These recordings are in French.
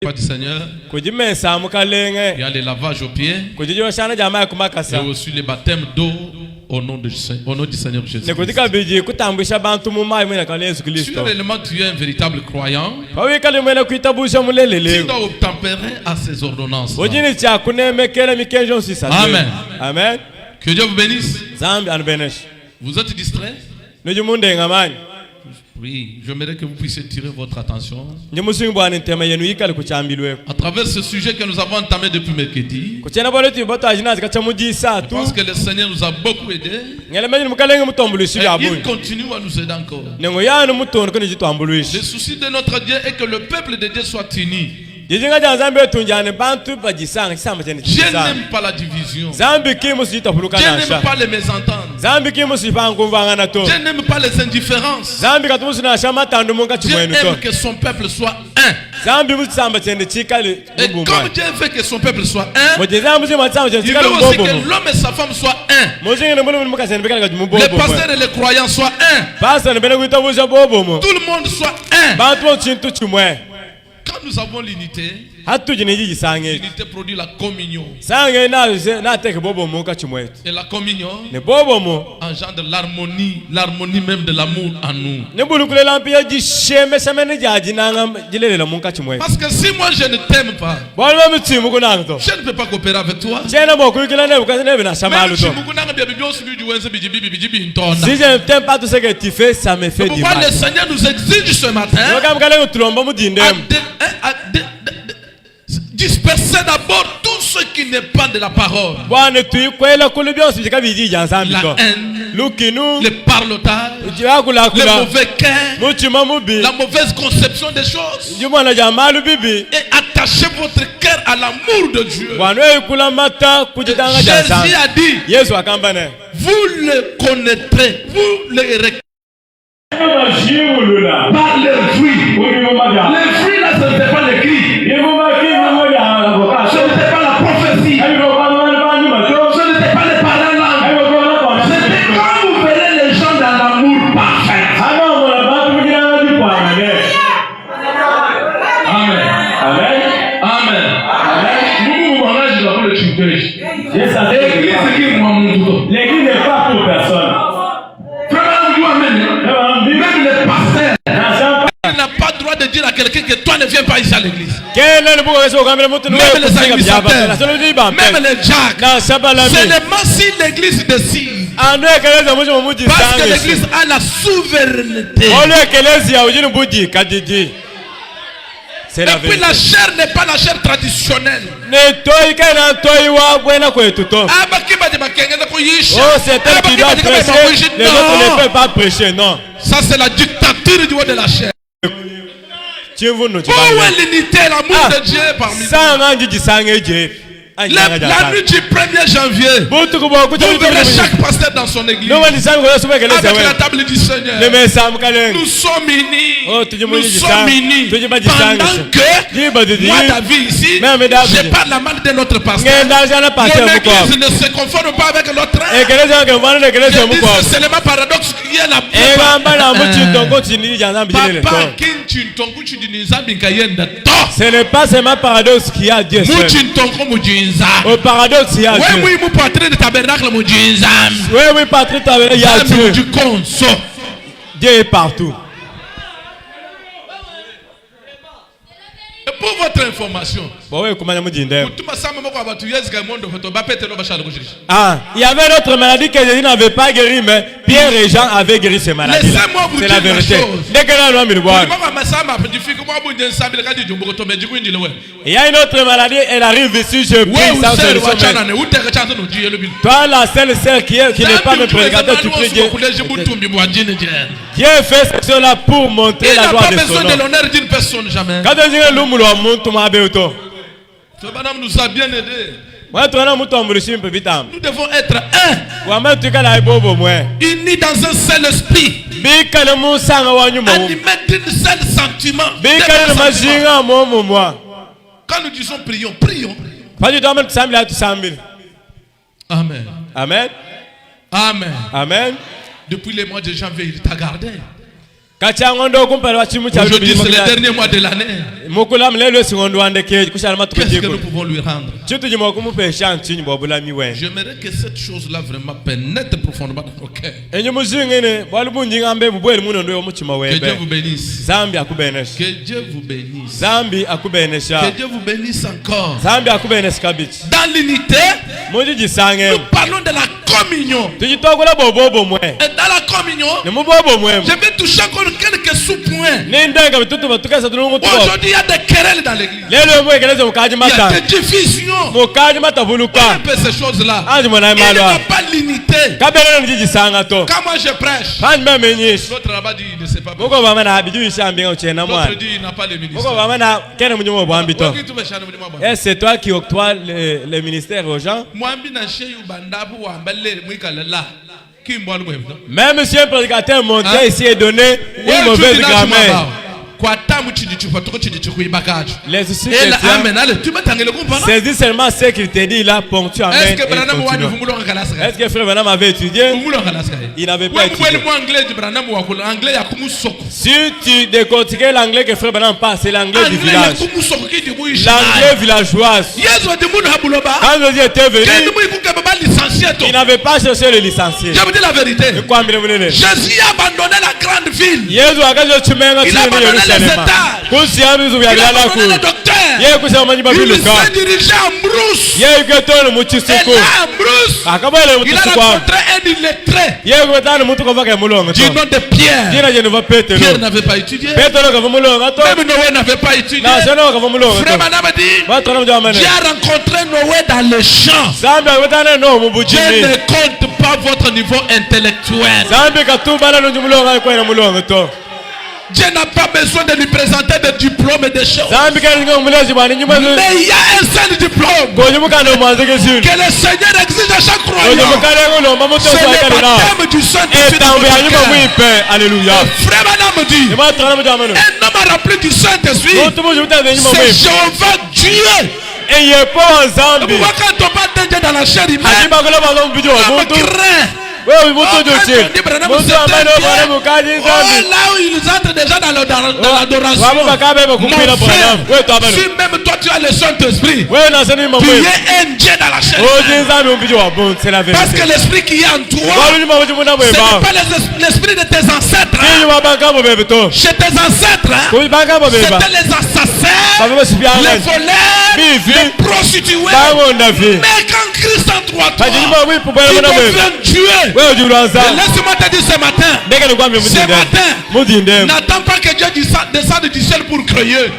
Pas du Seigneur. Il y a les lavages aux pieds. Et aussi les baptêmes d'eau au nom du Seigneur Jésus. Si réellement tu es un véritable croyant, tu dois obtempérer à ces ordonnances. Amen. Amen. Que Dieu vous bénisse. Vous êtes distrait? Oui, j'aimerais que vous puissiez tirer votre attention à travers ce sujet que nous avons entamé depuis mercredi. Je pense que le Seigneur nous a beaucoup aidés. Et il continue à nous aider encore. Le souci de notre Dieu est que le peuple de Dieu soit uni. Je n'aime pas la division. Je n'aime pas les mésententes. Je n'aime pas les indifférences. Dieu aime que son peuple soit un. Et comme Dieu veut que son peuple soit un, il veut aussi que l'homme et sa femme soient un. Les pasteurs et les croyants soient un. Tout le monde soit un. Quand nous avons l'unité, l'unité produit la communion. Et la communion engendre l'harmonie, l'harmonie même de l'amour en nous. Parce que si moi je ne t'aime pas, je ne peux pas coopérer avec toi. Si je ne t'aime pas tout ce que tu fais, ça me fait du mal. Le Seigneur nous exige ce matin disperser d'abord tout ce qui n'est pas de la parole. La haine, le parlotage, le mauvais cœur, la mauvaise conception des choses. Et attachez votre cœur à l'amour de Dieu. Jésus a dit, vous le connaîtrez, vous le reconnaîtrez par les fruits. Les fruits là, ce n'était pas les cris. Ce n'était pas la prophétie. Ce n'était pas les paroles langues. C'était quand vous verrez les gens dans l'amour parfait. Amen. Amen. Amen. L'église n'est pas pour personne. Il n'a pas le droit de dire à quelqu'un que toi ne viens pas ici à l'église. Même les administrateurs, même les jacques. Seulement si l'église décide. Parce que l'église a la souveraineté. Et puis la chair n'est pas la chair traditionnelle. C'est elle qui doit prêcher, les autres ne peuvent pas prêcher, non. Ça c'est la dictature du haut de la chair. Où est l'unité, l'amour de Dieu parmi nous? La nuit du 1er janvier, vous verrez chaque pasteur dans son église avec la table du Seigneur. Nous sommes unis. Nous sommes unis. Pendant que moi, David, ici, je parle la mal de notre pasteur. Mon église ne se conforme pas avec l'autre. C'est seulement paradoxe qu'il y a la ce n'est pas seulement paradoxe qu'il y a Dieu seul. Au paradoxe, il y a Dieu. Oui, patrie de tabernacle, oui, patrie de tabernacle, il y a Dieu. Dieu est partout. Et pour votre information, il y avait d'autres maladies que Jésus n'avait pas guéri, mais Pierre et Jean avaient guéri ces maladies. C'est la vérité. Il y a une autre maladie, elle arrive ici, je prie sans solution. Toi, la seule qui n'est pas me prédicateur, tu pries Dieu. Dieu fait cela pour montrer la gloire de son nom. Il n'a pas besoin de l'honneur d'une personne, jamais. Madame nous a bien aidés. Nous devons être un, unis dans un seul esprit, animés d'un seul sentiment. Quand nous disons prions, prions. Amen. Amen. Amen. Amen. Depuis les mois de janvier, il t'a gardé. Aujourd'hui, c'est le dernier mois de l'année. Qu'est-ce que nous pouvons lui rendre? J'aimerais que cette chose-là vraiment pénètre profondément dans nos cœurs. Que Dieu vous bénisse. Que Dieu vous bénisse. Que Dieu vous bénisse encore. Dans l'unité, nous parlons de la communion. Et dans la communion, je vais toucher encore quelques sous-points. Aujourd'hui, il y a des querelles dans l'église. Il y a des divisions. On appelle ces choses-là. Il n'y a pas l'unité. Quand moi je prêche, l'autre là-bas dit il ne sait pas. L'autre dit il n'a pas le ministère. Et c'est toi qui octroies le ministère aux gens. Même si un prédicateur mondial ici est donné une mauvaise grammaire. Saisis seulement ce qu'il te dit là, ponctuellement. Est-ce que frère Branham avait étudié? Il n'avait pas étudié. Si tu décortiquais l'anglais que frère Branham parle, c'est l'anglais du village. L'anglais villageois. Quand Jésus était venu, il n'avait pas cherché le licencié. Je vous dis la vérité. Jésus a abandonné la grande ville. Il a abandonné les étages. Il a abandonné le docteur. Il s'est dirigé en brousse. Et là, en brousse, il a rencontré un illettré du nom de Pierre. Pierre n'avait pas étudié. Même Noé n'avait pas étudié. Frère Branham dit, Dieu a rencontré Noé dans les champs. Dieu ne compte pas votre niveau intellectuel. Dieu n'a pas besoin de lui présenter des diplômes et des choses. Mais il y a un seul diplôme que le Seigneur exige à chaque croyant. C'est le baptême du Saint-Esprit. Frère Branham dit, un homme rempli du Saint-Esprit, c'est Jéhovah Dieu. Et il est pas ensemble. Quand on parle de Dieu dans la chair humaine, on craint. Là où ils entrent déjà dans l'adoration. Mon frère, si même toi tu as le Saint-Esprit, tu es un Dieu dans la chair. Parce que l'esprit qui est en toi, ce n'est pas l'esprit de tes ancêtres. Chez tes ancêtres, c'était les assassins, les voleurs, les prostituées. Mais quand Christ en toi, tu deviens Dieu. Laisse-moi te dire ce matin, n'attends pas que Dieu descende du ciel pour créer.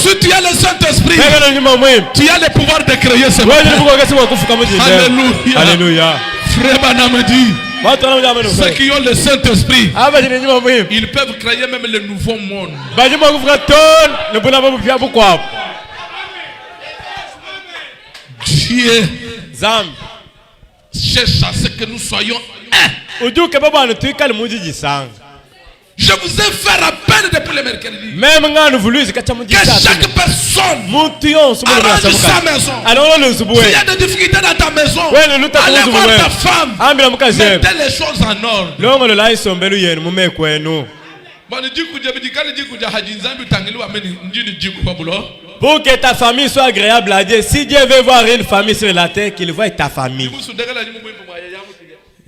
Si tu as le Saint-Esprit, tu as le pouvoir de créer ce matin. Alléluia. Alléluia. Frère Branham dit, ceux qui ont le Saint-Esprit, ils peuvent créer même le nouveau monde. Dieu cherche à ce que nous soyons un. Je vous ai fait rappel depuis le mercredi que chaque personne arrange sa maison. S'il y a des difficultés dans ta maison, allez voir ta femme. Mettez les choses en ordre. Pour que ta famille soit agréable à Dieu, si Dieu veut voir une famille sur la terre, qu'il voit ta famille.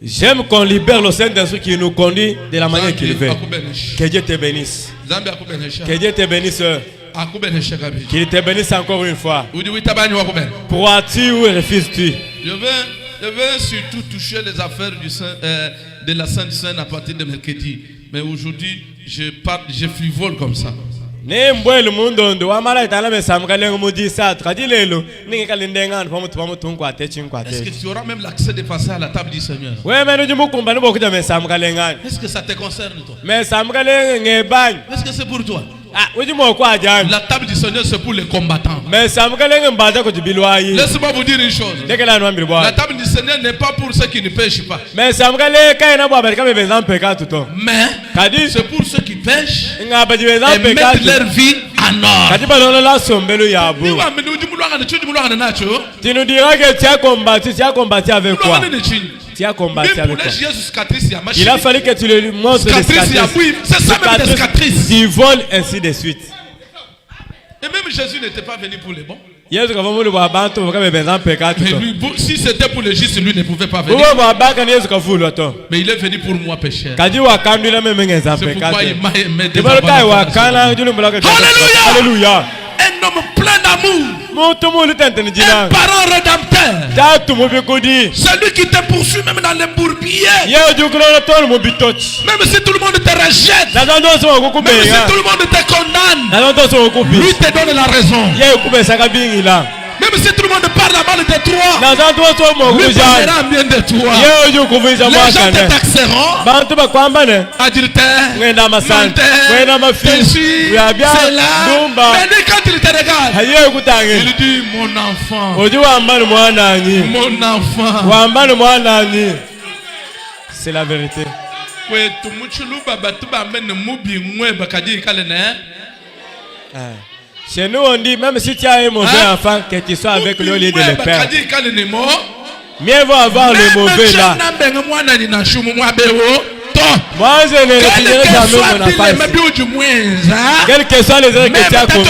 J'aime qu'on libère le Saint-Esprit qui nous conduit de la manière qu'il veut. Que Dieu te bénisse. Que Dieu te bénisse. Qu'il te bénisse encore une fois. Crois-tu ou refuses-tu? Je veux surtout toucher les affaires de la Sainte Seine à partir de mercredi. Mais aujourd'hui, je frivole comme ça. Est-ce que tu auras même l'accès de passer à la table du Seigneur? Est-ce que ça te concerne toi? Est-ce que c'est pour toi? La table du Seigneur c'est pour les combattants. Laissez-moi vous dire une chose. La table du Seigneur n'est pas pour ceux qui ne pêchent pas. Mais c'est pour ceux qui pêchent et mettent leur vie en ordre. Tu nous diras que tu as combattu avec quoi? Tu as combattu Même avec pour toi. les cicatrices, Il a fallu que tu lui montres des cicatrices. C'est ça même des cicatrices. Qui volent ainsi de suite. Et même Jésus n'était pas venu pour les bons. Mais lui, si c'était pour les justes, lui ne pouvait pas venir. Mais il est venu pour moi, pécheur. C'est pourquoi il m'a aimé. Alléluia. Un homme plein d'amour. Un parent rédempteur. Celui qui te poursuit même dans les bourbiers. Même si tout le monde te rejette. Même si tout le monde te condamne. Lui te donne la raison. Même si tout le monde parle mal de toi, lui parlera bien de toi. Les gens te taxeront. Adultère, menteur, péché, c'est là. Mais lui, quand il te regarde, il dit mon enfant. Mon enfant. C'est la vérité. Chez nous, on dit, même si tu as un mauvais enfant, que tu sois avec lui au lieu de le perdre. Mieux vaut avoir le mauvais là. Moi, je ne retirerai jamais mon enfant. Quels que soient les erreurs que tu as commis,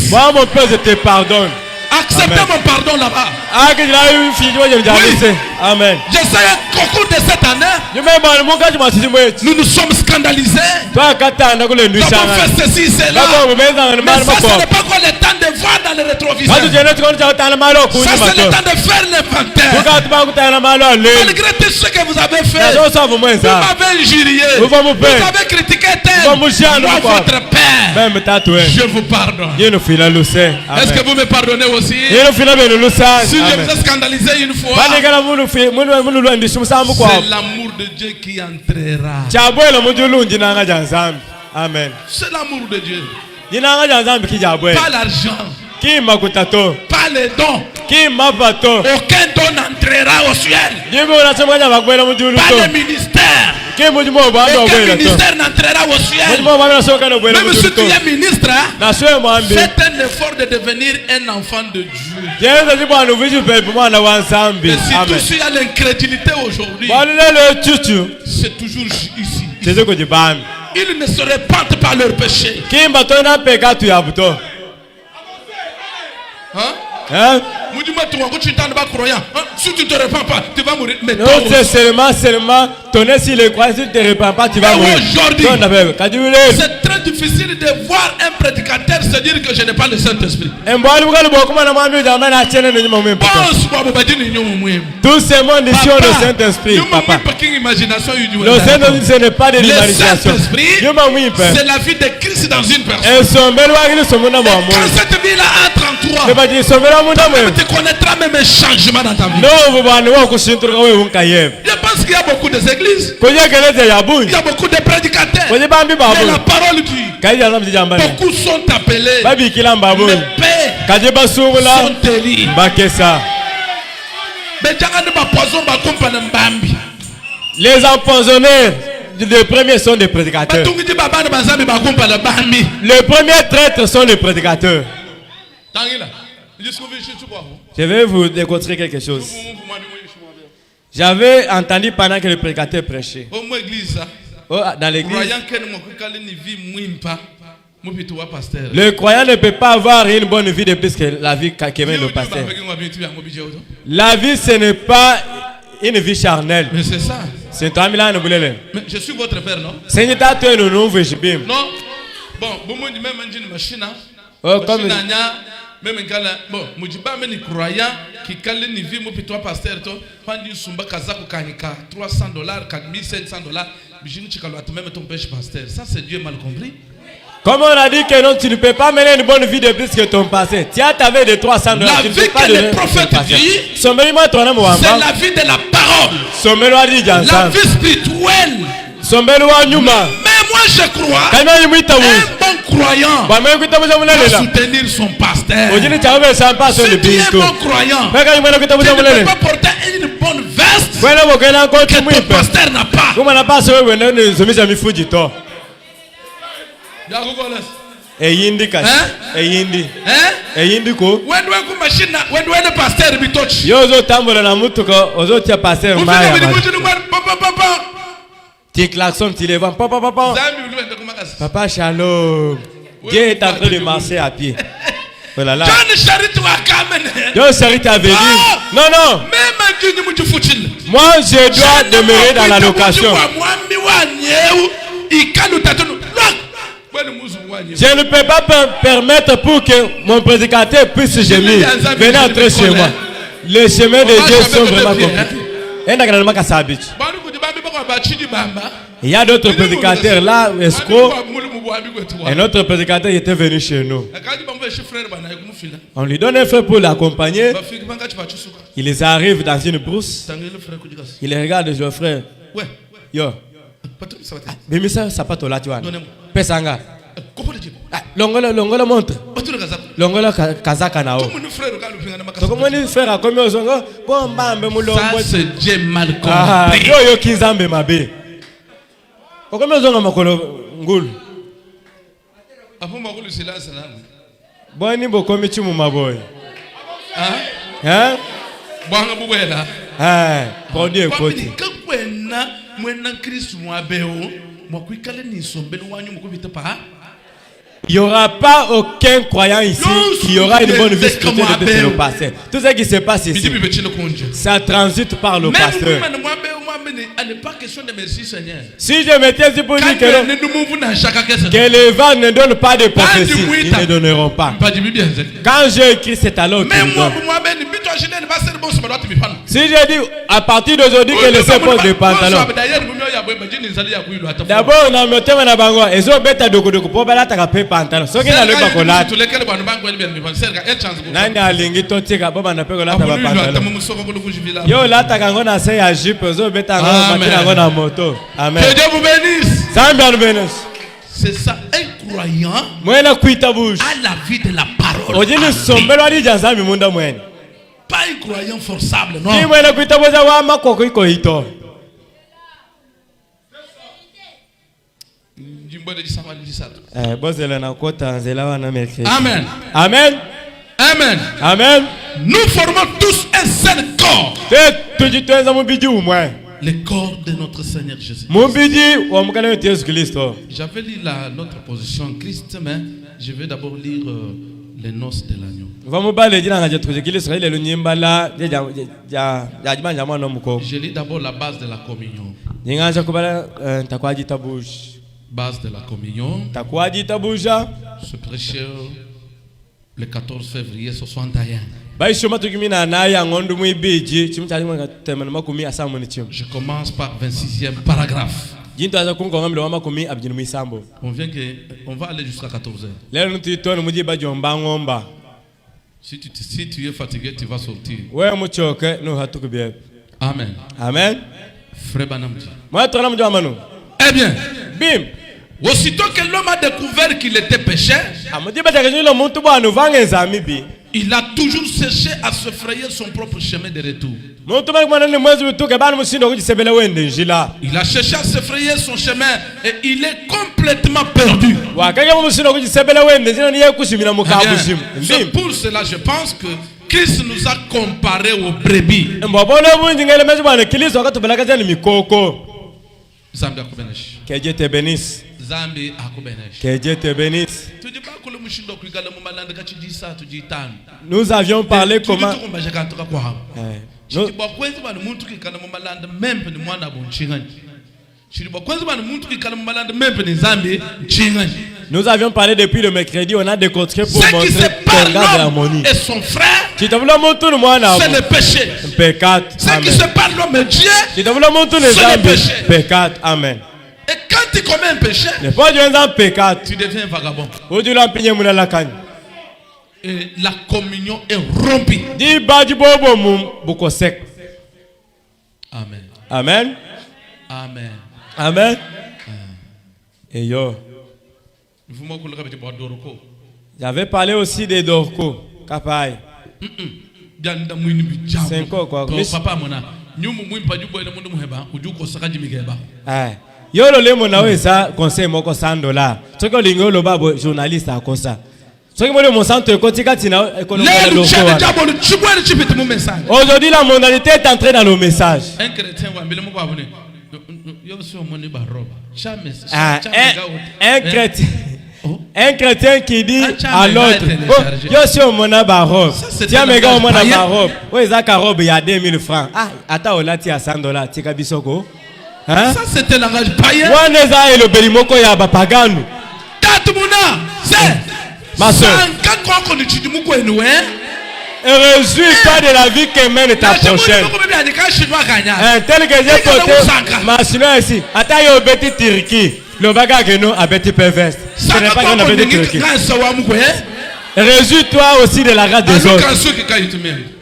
moi, mon père, je te pardonne. Acceptez mon pardon là-bas. Amen. J'essaie qu'au cours de cette année, nous nous sommes scandalisés. Nous avons fait ceci, cela. Mais ça, ce n'est pas encore le temps de voir dans le rétroviseur. Ça, c'est le temps de faire l'inventaire. Malgré tout ce que vous avez fait, vous m'avez injurié. Vous avez critiqué tel. Moi, votre père, je vous pardonne. Est-ce que vous me pardonnez aussi? Si je vous ai scandalisé une fois, c'est l'amour de Dieu qui entrera. Amen. C'est l'amour de Dieu. Pas l'argent. Pas les dons. Aucun don n'entrera au ciel. Pas les ministères. Aucun ministère n'entrera au ciel. Même si tu es ministre, faites un effort de devenir un enfant de Dieu. Et si tout il y a l'incrédulité aujourd'hui, c'est toujours ici. Ils ne se répandent pas leur péché. Hein? Si tu ne te répands pas, tu vas mourir. Mais non, c'est seulement tonner si le croix, si tu ne te répands pas, tu vas mourir. Aujourd'hui, c'est très difficile de voir un prédicateur se dire que je n'ai pas le Saint-Esprit. Tout ce monde ici ont le Saint-Esprit. Papa. Le Saint-Esprit, ce n'est pas de l'imagination. C'est la vie de Christ dans une personne. Quand cette vie-là entre en toi, tu connaîtras même un changement dans ta vie. Je pense qu'il y a beaucoup d'églises. Il y a beaucoup de prédicateurs. Mais la parole dit, beaucoup sont appelés. Les pères sont élus. Les empoisonneurs les premiers sont des prédicateurs. Les premiers traîtres sont les prédicateurs. Je vais vous décontrer quelque chose. J'avais entendu pendant que le prédicateur prêchait. Dans l'église, le croyant ne peut pas avoir une bonne vie de plus que la vie qu'a mène le pasteur. La vie, ce n'est pas une vie charnelle. Mais c'est ça. Mais je suis votre père, non? Non. Bon, même machine. Même bon, mujiba meni croyant qui kale ni vie mo pitwa pasteur to pandi sumba kazako kanika $300 $1,500 bijini chikalo même ton pêche pasteur. Ça c'est Dieu mal compris. Comme on a dit que non, tu ne peux pas mener une bonne vie de plus que ton passé. Tu avais de $300. La vie que le prophète dit, c'est la vie de la parole. La vie spirituelle. Mais moi je crois, un bon croyant va soutenir son pasteur. Si tu es un bon croyant, tu ne peux pas porter une bonne veste que ton pasteur n'a pas. eyindi kashi eyindi eyindi ko wende ku machine wende pasteur bitochi yozo tambola na mutuka ozotia pasteur maya ti klaxon ti levant papa shalom Dieu est en train de marcher à pied. Oh là là. John Charity a venu. Non, non. Moi, je dois demeurer dans la location. Je ne peux pas permettre pour que mon prédicateur puisse gémir. Venez entrer chez moi. Les chemins de Dieu sont vraiment compliqués. Il y a d'autres prédicateurs là, escrocs. Et notre prédicateur était venu chez nous. On lui donne un frère pour l'accompagner. Il les arrive dans une brousse. Il les regarde le frère. Yo. Mais ça pas toi là tu vois. Pesanga. Longola montre. Longola kazaka nao. Comment les frères a commis aux zongo? Bon mbambe mulombo. Ça c'est Dieu mal compris. Yo kinzambe mabe. Comment zongo makolo ngulu? Boni bokomi chimu maboy. Hein? Bwanga bubwela. Bon Dieu écoute. Mwena Kristo mwabeo mwakwikale ni sombelo wanyu mukubita pa. Il n'y aura pas aucun croyant ici qui aura une bonne vie spirituelle de le pasteur. Tout ce qui se passe ici, ça transite par le pasteur. Si je m'étais dit pour dire que les vents ne donnent pas de prophétie, ils ne donneront pas. Quand j'ai écrit cet alors qu'ils donnent. Si je dis à partir d'aujourd'hui que le Seigneur porte des pantalons. D'abord on a monté mon abango et zo beta doko pour bala ta pe pantalon. So ki na le bakola. Nani alingi totika baba na pe kola ta pantalon. Yo la ta kango na se ya jupe zo beta ngo makina ngo na moto. Amen. Que Dieu vous bénisse. Samba nous bénisse. C'est ça un croyant. Mwena kuita bouche. À la vie de la parole. Ojini sombelo ali janzami munda mwene. Pas un croyant forçable, non. Ki mwena kuita boza wa makoko iko hito. Amen. Amen. Amen. Amen. Nous formons tous un seul corps. Le corps de notre Seigneur Jésus. J'avais lu notre position en Christ, mais je vais d'abord lire les noces de l'agneau. Je lis d'abord la base de la communion. Base de la communion. Ce prêché le 14 février 61. Je commence par 26e paragraphe. On va aller jusqu'à 14h. Si tu es fatigué, tu vas sortir. Amen. Amen. Frère Banamji. Eh bien, bim. Aussitôt que l'homme a découvert qu'il était pécheur, il a toujours cherché à se frayer son propre chemin de retour. Il a cherché à se frayer son chemin et il est complètement perdu. C'est pour cela que je pense que Christ nous a comparé aux brebis. Que Dieu te bénisse. Que Dieu te bénisse. Nous avions parlé comment. Nous avions parlé depuis le mercredi, on a décortiqué pour montrer ton gars de l'harmonie. Et son frère, c'est le péché. Ce qui se parle l'homme et Dieu, c'est le péché. Amen. Et quand tu commets un péché, tu deviens un vagabond. Et la communion est rompue. Amen. Amen. Amen. Amen. Et yo. J'avais parlé aussi des Dorco. Kapai. C'est quoi? Yo le mona we ça conseil moko $100. Toko lingo lo babo journaliste a kosa. Soki mo le monsanto ko tika tina économie de aujourd'hui la mondialité est entrée dans le message. Un chrétien wa mbele moko abone. Un chrétien qui dit à l'autre, oh, yo si on mona barobe, tiens mes gars on mona barobe, oh ils a robe il y a 2000 francs, ah attends on a tia $100, tika bisoko, hein? Ça c'était langage païen. One eza et le belimoko ya bapagano. Tatumuna, c'est ma soeur. Réjouis-toi de la vie que mène ta prochaine. Tel que j'ai porté ma soeur ici. Attends, yo beti Turquie. Le baga que nous a beti perverse. Ce n'est pas qu'on a beti Turquie. Réjouis-toi aussi de la grâce des autres.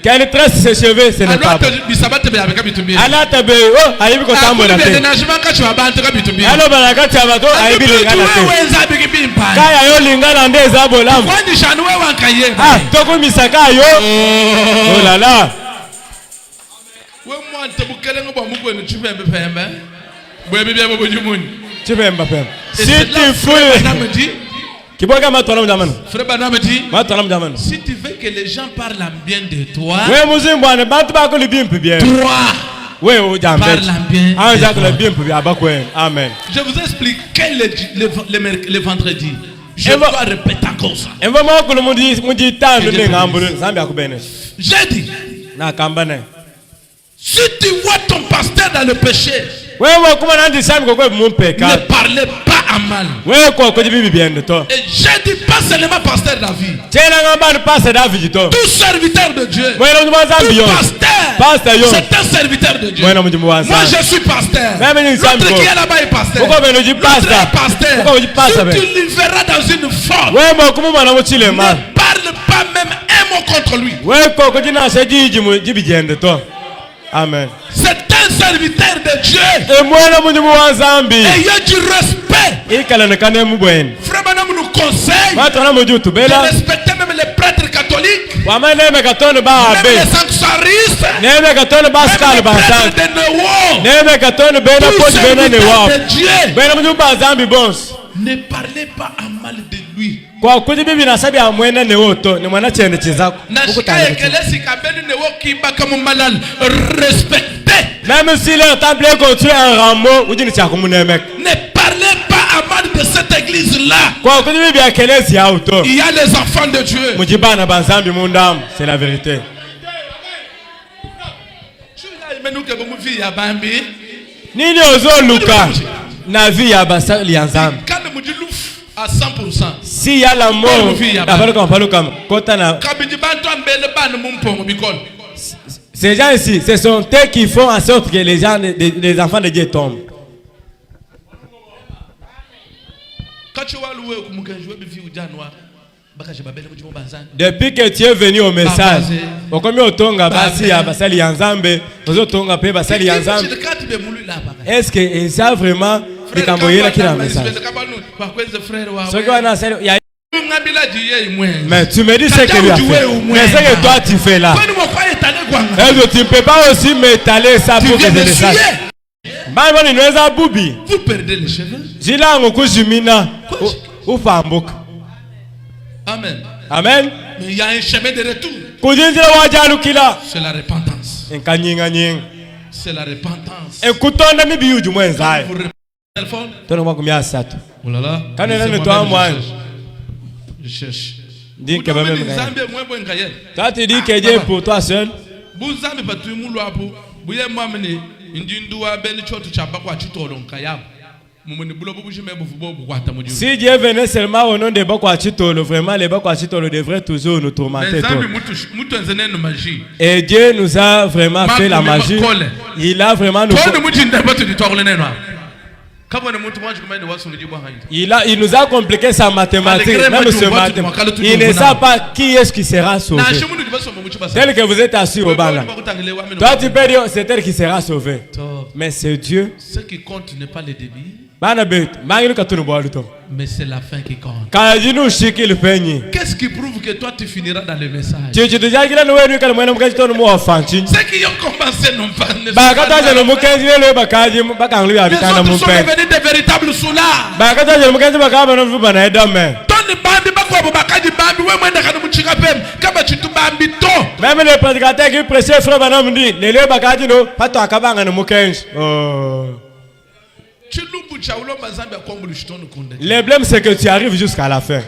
Qu'elle tresse ses cheveux, ce n'est pas bon. Allah te bénit. Oh, aïe, qu'on t'a monté. Alors, balaga tiabato, aïe, bi lingala te. Kaya yo lingala nde zabolam. Ah, toko misaka yo. Oh là là. Tu veux Mbappé? Si tu fouilles. Si tu veux que les gens parlent bien de toi, parle bien. Amen. Je vous explique le vendredi. Je dois répéter encore ça. J'ai dit, si tu vois ton pasteur dans le péché, ne parlez pas à mal. Et j'ai dit pas seulement pasteur David. Tout serviteur de Dieu. Tout pasteur. C'est un serviteur de Dieu. Moi je suis pasteur. L'autre qui est là-bas est pasteur. L'autre est pasteur. Si tu le verras dans une faute, ne parle pas même un mot contre lui. Amen. C'est un serviteur de Dieu. Ayez du respect. Frère Branham nous conseille de respecter même les prêtres catholiques, même les sanctuaristes, même les prêtres de Néo. Ne parlez pas à mal de lui. Respectez. Même si leur temple est construit en rameau, ne parlez pas à mal de cette église-là. Il y a les enfants de Dieu. C'est la vérité. Nini ozo luka na vie ya basali ya nzambe. À 100%. Si y a l'amour, ces gens ici, ce sont eux qui font en sorte que les enfants de Dieu tombent. Depuis que tu es venu au message, est-ce que ça vraiment message? Mais tu me dis ce que lui a fait. Mais ce que toi tu fais là, est-ce que tu ne peux pas aussi m'étaler ça pour que je le sache? Vous perdez les cheveux. Amen. Amen. Mais il y a un chemin de retour. C'est la repentance. C'est la repentance. Oh là là. Je cherche. Toi tu dis que Dieu est pour toi seul. Si Dieu venait seulement au nom de Bakwachitolo, vraiment les Bakwachitolo devraient toujours nous tourmenter. Et Dieu nous a vraiment fait la magie. Il a vraiment nous. Il nous a compliqué sa mathématique. Même ce matin, il ne sait pas qui est-ce qui sera sauvé. Tel que vous êtes assis au banc là. Toi tu peux dire c'est elle qui sera sauvé. Mais c'est Dieu. Ce qui compte n'est pas le début. Mais c'est la fin qui compte. Qu'est-ce qui prouve que toi tu finiras dans le message. Ceux qui ont commencé n'ont pas ne sont devenus des véritables soulards. Même les prédicateurs qui prêchaient frère Branham dit le blême c'est que tu arrives jusqu'à la fin.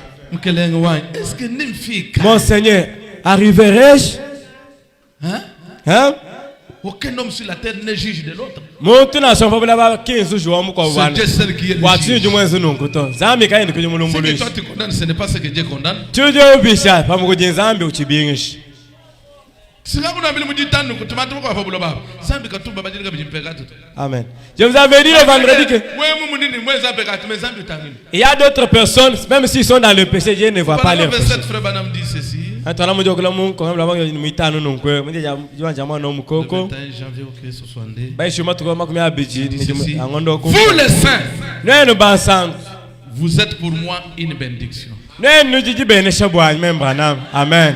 Mon Seigneur, arriverai-je? Hein? Aucun homme sur la terre n'est juge de l'autre. C'est Dieu seul qui est le juge. Ce que toi tu condamnes, ce n'est pas ce que Dieu condamne. Amen. Je vous avais dit le vendredi que il y a d'autres personnes, même s'ils sont dans le péché, Dieu ne voit pas leur péché. Frère Branham dit ceci. Le 21 janvier au Christ 62. Vous les saints, vous êtes pour moi une bénédiction. Amen.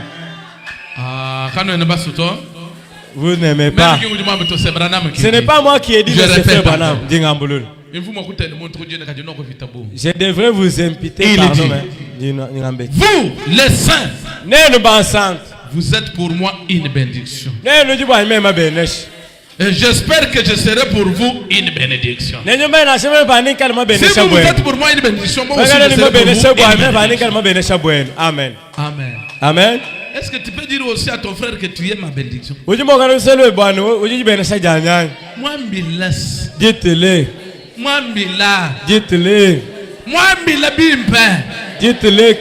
Vous n'aimez pas. Ce n'est pas moi qui ai dit, c'est Frère Branham. Je devrais vous imputer pardon. Vous, les saints, vous êtes pour moi une bénédiction. Et j'espère que je serai pour vous une bénédiction. Si vous êtes pour moi une bénédiction, moi aussi je serai pour vous. Amen. Amen. Amen. Est-ce que tu peux dire aussi à ton frère que tu es ma bénédiction? Moi, Mbilas. Dites-le. Moi, Mbila. Dites-le. Moi, Mbila Bimpa. Dites-le.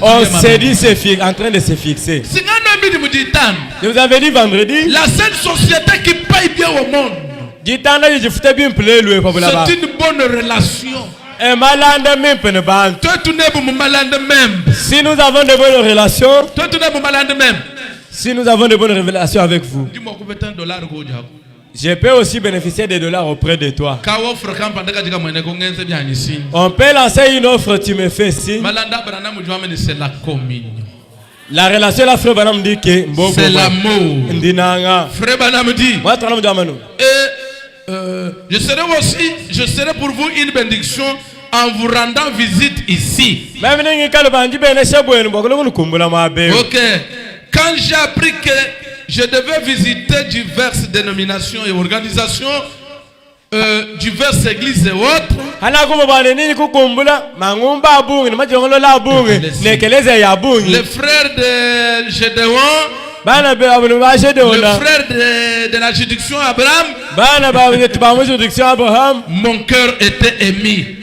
On s'est dit c'est en train de se fixer. Je vous avais dit vendredi. La seule société qui paye bien au monde, c'est une bonne relation. Si nous avons de bonnes relations, si nous avons de bonnes relations avec vous, je peux aussi bénéficier des dollars auprès de toi. On peut lancer une offre, tu me fais signe. C'est la communion. La relation, la frère Branham dit que c'est l'amour. Frère Branham dit. Je serai pour vous une bénédiction en vous rendant visite ici. Ok. Quand j'ai appris que je devais visiter diverses dénominations et organisations, diverses églises et autres, les frères de Gédéon, le frère de la juridiction Abraham, mon cœur était ému.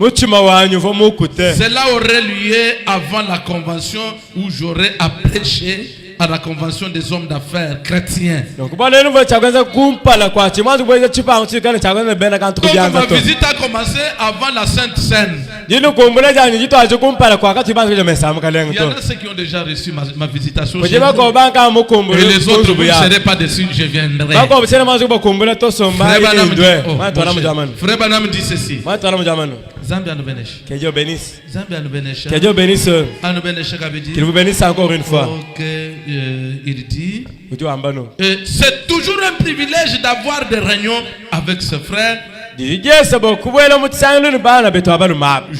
Cela aurait lieu avant la convention où j'aurais à prêcher à la convention des hommes d'affaires chrétiens. Donc ma visite a commencé avant la Sainte Seine. Il y en a ceux qui ont déjà reçu ma visitation. Et les autres, vous ne serez pas déçus, je viendrai. Frère Branham dit ceci. Que Dieu bénisse. Que Dieu bénisse. Qu'il vous bénisse encore une fois. Il dit, c'est toujours un privilège d'avoir des réunions avec ce frère. Je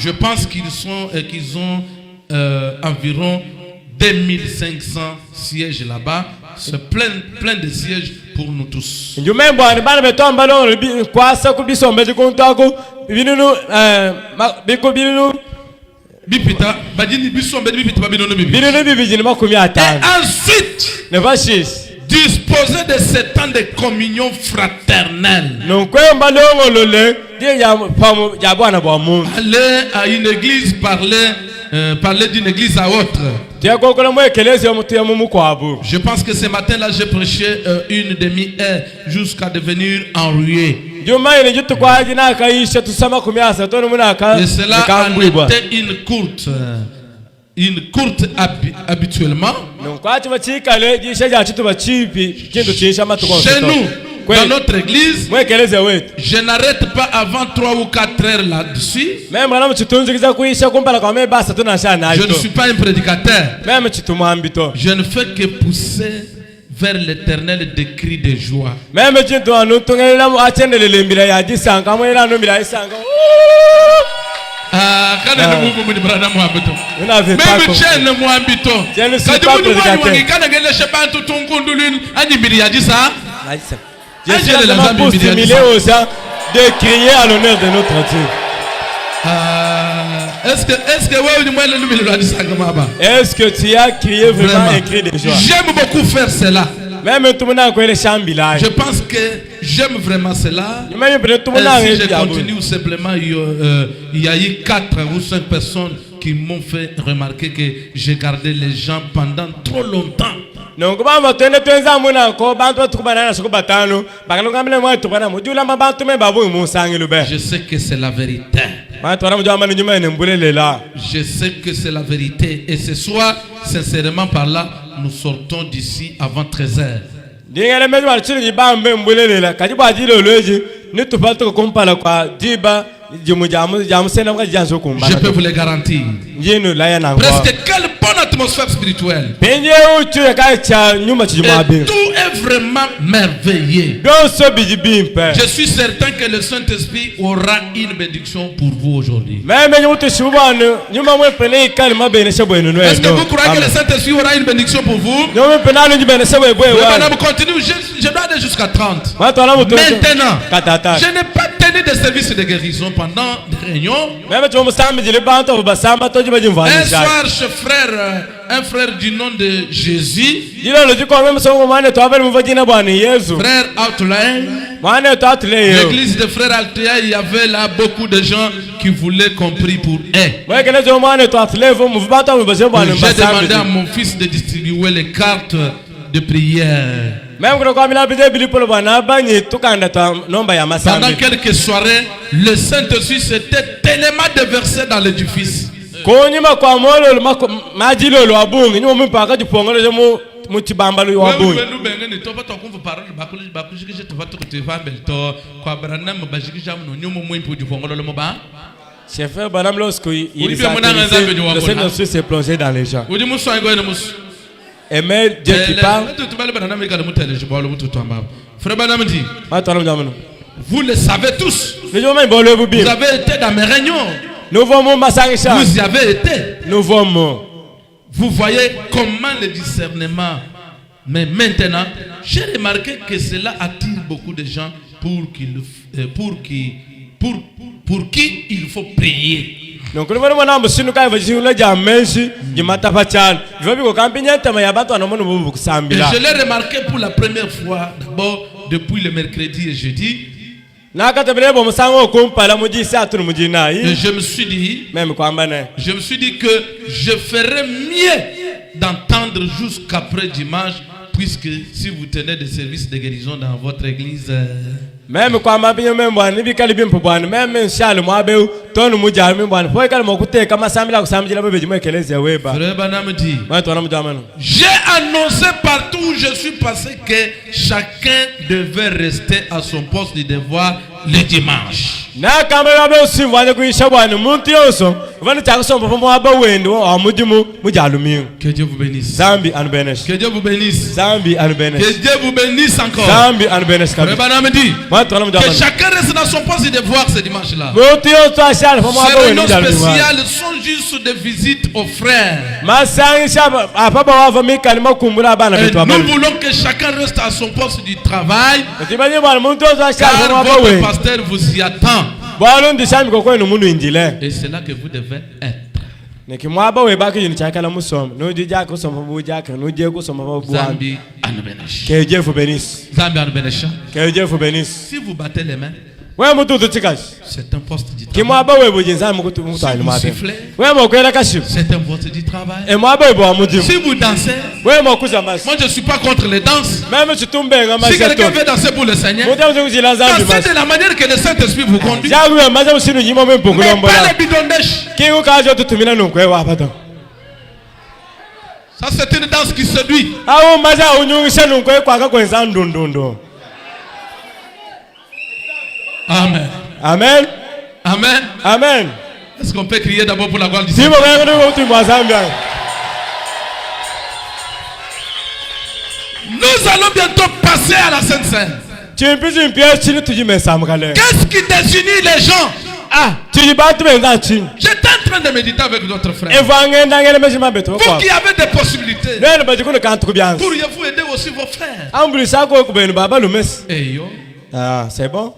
pense qu'ils ont environ 2500 sièges là-bas. C'est plein de sièges pour nous tous. Et ensuite, disposer de ce temps de communion fraternelle. Aller à une église, parler d'une église à autre. Je pense que ce matin-là, j'ai prêché une demi-heure jusqu'à devenir enrhué. Et cela en était une courte habituellement. Chez nous, dans notre église, je n'arrête pas avant 3 ou 4 heures là-dessus. Je ne suis pas un prédicateur. Je ne fais que pousser vers l'éternel des cris de joie. Même je ne suis pas prédicateur. Je suis seulement pour stimuler aux gens de crier à l'honneur de notre Dieu. Est-ce que tu as crié vraiment un cri de joie? J'aime beaucoup faire cela. Je pense que j'aime vraiment cela. Et si je continue simplement, il y a eu 4 ou 5 personnes qui m'ont fait remarquer que j'ai gardé les gens pendant trop longtemps. Je sais que c'est la vérité. Je sais que c'est la vérité. Et ce soir, sincèrement par là, nous sortons d'ici avant 13 heures. Je peux vous le garantir. Presque quelle bonne atmosphère spirituelle. Et tout est vraiment merveilleux. Je suis certain que le Saint-Esprit aura une bénédiction pour vous aujourd'hui. Est-ce que vous croyez que le Saint-Esprit aura une bénédiction pour vous? Continue, je dois aller jusqu'à 30. Maintenant, je n'ai pas tenu de service de guérison pendant des réunions. Un soir, un frère du nom de Jésus, frère Outline, l'église de frère Altea, il y avait là beaucoup de gens qui voulaient qu'on prie pour eux. J'ai demandé à mon fils de distribuer les cartes de prière. Pendant quelques soirées, le Saint-Esprit s'était tellement déversé dans l'édifice. Chef Banam, lorsqu'il le Saint-Esprit s'est plongé dans les gens. Et même Dieu qui parle. Vous le savez tous. Vous avez été dans mes réunions. Vous y avez été. Vous voyez comment le discernement. Mais maintenant, j'ai remarqué que cela attire beaucoup de gens pour qui il faut prier. Donc je le remarqué pour la première fois, d'abord depuis le mercredi et jeudi. Et je me suis dit que je ferais mieux d'entendre jusqu'après dimanche, puisque si vous tenez des services de guérison dans votre église, même j'ai annoncé partout où je suis passé que chacun devait rester à son poste de devoir le dimanche. Que Dieu vous bénisse. Que Dieu vous bénisse. Que Dieu vous bénisse encore. Que chacun reste dans son poste de devoir ce dimanche-là. Ces réunions spéciales sont juste des visites aux frères. Et nous voulons que chacun reste à son poste du travail, car votre pasteur vous y attend. Et c'est là que vous devez être. Que Dieu vous bénisse. Que Dieu vous bénisse. Si vous battez les mains, c'est un poste du travail. Si vous sifflez, c'est un poste du travail. Si vous dansez, moi je ne suis pas contre les danses. Si quelqu'un veut danser pour le Seigneur, dansez de la manière que le Saint-Esprit vous conduit. Mais pas les bidondèches. Ça c'est une danse qui séduit. Amen. Amen. Amen. Amen. Est-ce qu'on peut crier d'abord pour la gloire du Seigneur? Nous allons bientôt passer à la Sainte Seine. Qu'est-ce qui désunit les gens? J'étais en train de méditer avec d'autres frères. Vous qui avez des possibilités, pourriez-vous aider aussi vos frères? C'est bon.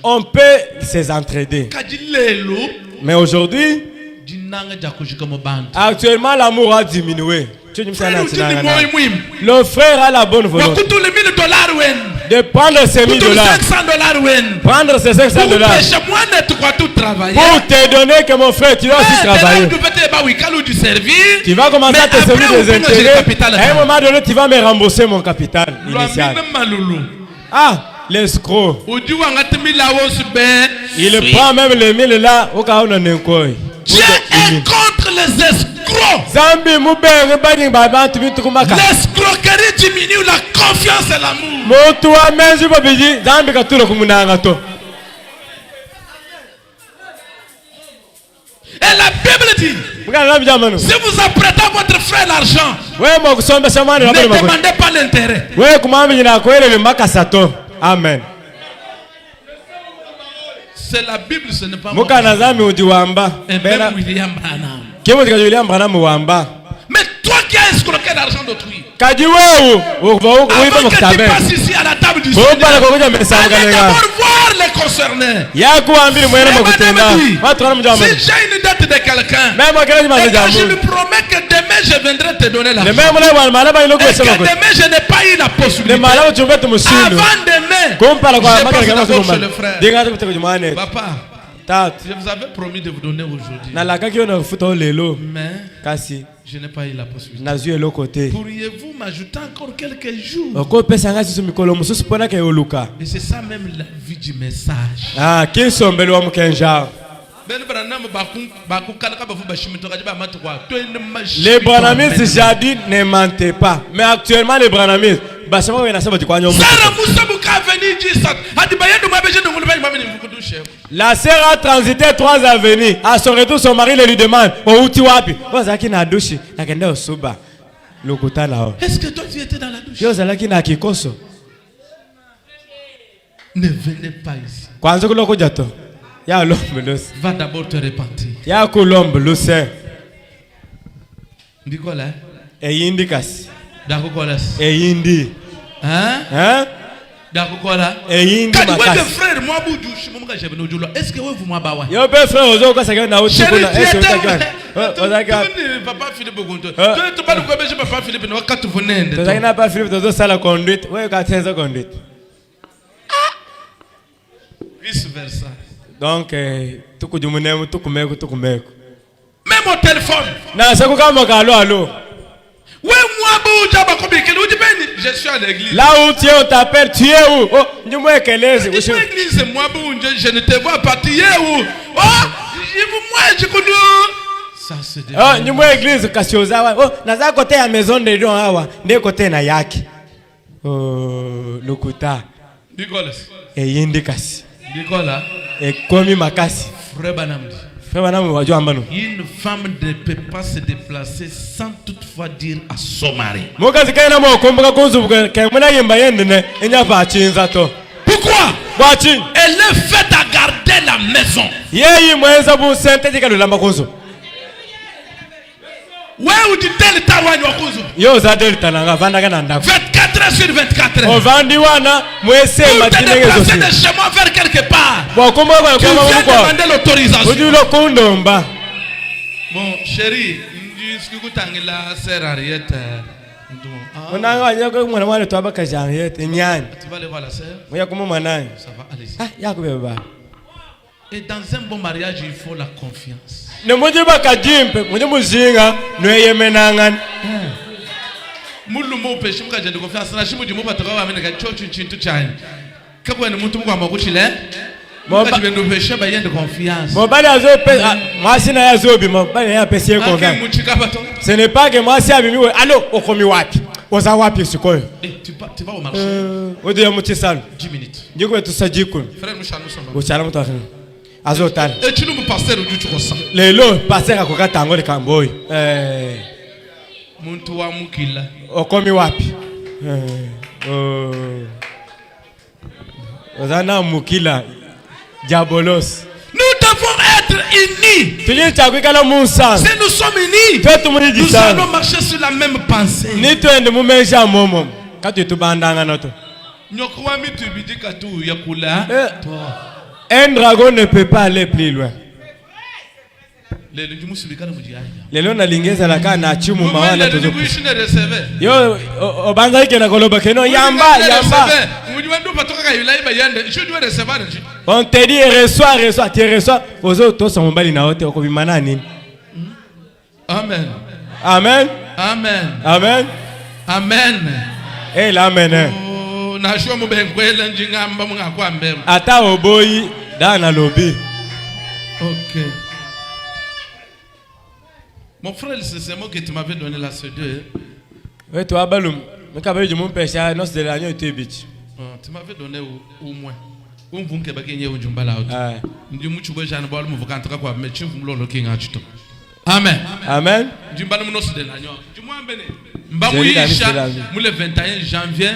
On peut s'entraider. Mais aujourd'hui, actuellement, l'amour a diminué. Le frère a la bonne volonté de prendre ces $1000, prendre ces $500 pour te donner que mon frère, tu dois aussi travailler. Tu vas commencer à te servir des intérêts. À un moment donné, tu vas me rembourser mon capital initial. L'escroc. Il prend même les 1000 là au cas où on en est. Dieu est contre les escrocs. L'escroquerie diminue la confiance et l'amour. Et la Bible dit, si vous apprêtez à votre frère l'argent, ne demandez pas l'intérêt. Amen. C'est la Bible, ce n'est pas moi. Et même William Branham. Mais toi qui as escroqué l'argent d'autrui, avant que tu passes ici à la table du Seigneur, allez d'abord voir les concernés. Si j'ai une dette de quelqu'un, et quand je lui promets que demain je viendrai te donner l'argent, et que demain je n'ai pas eu la possibilité, avant demain, je passe d'abord chez le frère. Papa, je vous avais promis de vous donner aujourd'hui, mais je n'ai pas eu la possibilité. Pourriez-vous m'ajouter encore quelques jours? Et c'est ça même la vie du message. Les branhamistes, j'ai dit, ne mentez pas. Mais actuellement, les branhamistes, la sœur a transité 3 avenues. À son retour, son mari lui demande, est-ce que toi tu étais dans la douche? Ne venez pas ici. Va d'abord te repentir. Nicolas. Hein? Est-ce que vous m'avez vice versa. Donc, même au téléphone. Je suis à l'église. Là où tu es, on t'appelle, tu es où? Oh, dis-moi quelle est l'église. Je ne te vois pas, tu es où? Oh, moi, je connais. Ça c'est des. Oh, dis-moi église, Kassioza. Oh, naza côté à maison de Don Awa, de côté na yaki. Oh, Lokuta. Nicolas. Et Yindikasi. Nicolas. Et Komi Makasi. Frère Banam. Une femme ne peut pas se déplacer sans toutefois dire à son mari. Pourquoi? Elle est faite à garder la maison. Ouais, où tu t'es le taouani au Kouzo. 24 heures sur 24 heures. Pour te déplacer de chez moi vers quelque part. Tu viens demander l'autorisation. Bon, chérie, est-ce que vous avez la sœur Ariette? Tu vas aller voir la sœur? Ça va, allez-y. Et dans un bon mariage, il faut la confiance. Ce n'est pas que moi, c'est allô, Oza wapi sikoyo? Tu vas au marché. Ode ya mutisalo. 10 minutes. Ndiko tusajiko. Frère nous sommes. Ochala mutu akini. Azotala. Et tu nous pasteur du tu ressens. Lelo pasteur akokata ngo likamboy. Muntu wa mukila. Okomi wapi? Ozana mukila. Diabolos. Nous devons être unis. Si nous sommes unis, nous allons marcher sur la même pensée. Un dragon ne peut pas aller plus loin. Lelo na lingeza la kana chimu mawana tozo. Yo obanza ikena koloba keno yamba. On te dit reçois, tu reçois. Ozo to sa mbali na wote okobimana nini? Amen. Amen. Amen. Amen. Amen. Eh l'amen. Na shwa mo benkwela njingamba mungakwa mbema. Ata oboyi dana lobi. OK. Mon frère, c'est ce mot que tu m'avais donné là, ce deux. Oui, toi, Balum. Mais quand je m'en pêche, non, c'est de l'agneau et tu bitch. Tu m'avais donné au moins. Un bon que bagay au jumbala. Ndi muchu bo jana bol mu vukantaka kwa mechi vumlo lokinga chito. Amen. Amen. Jumbala mu no de l'agneau. Du moins bene. Mbamu isha mu le 21 janvier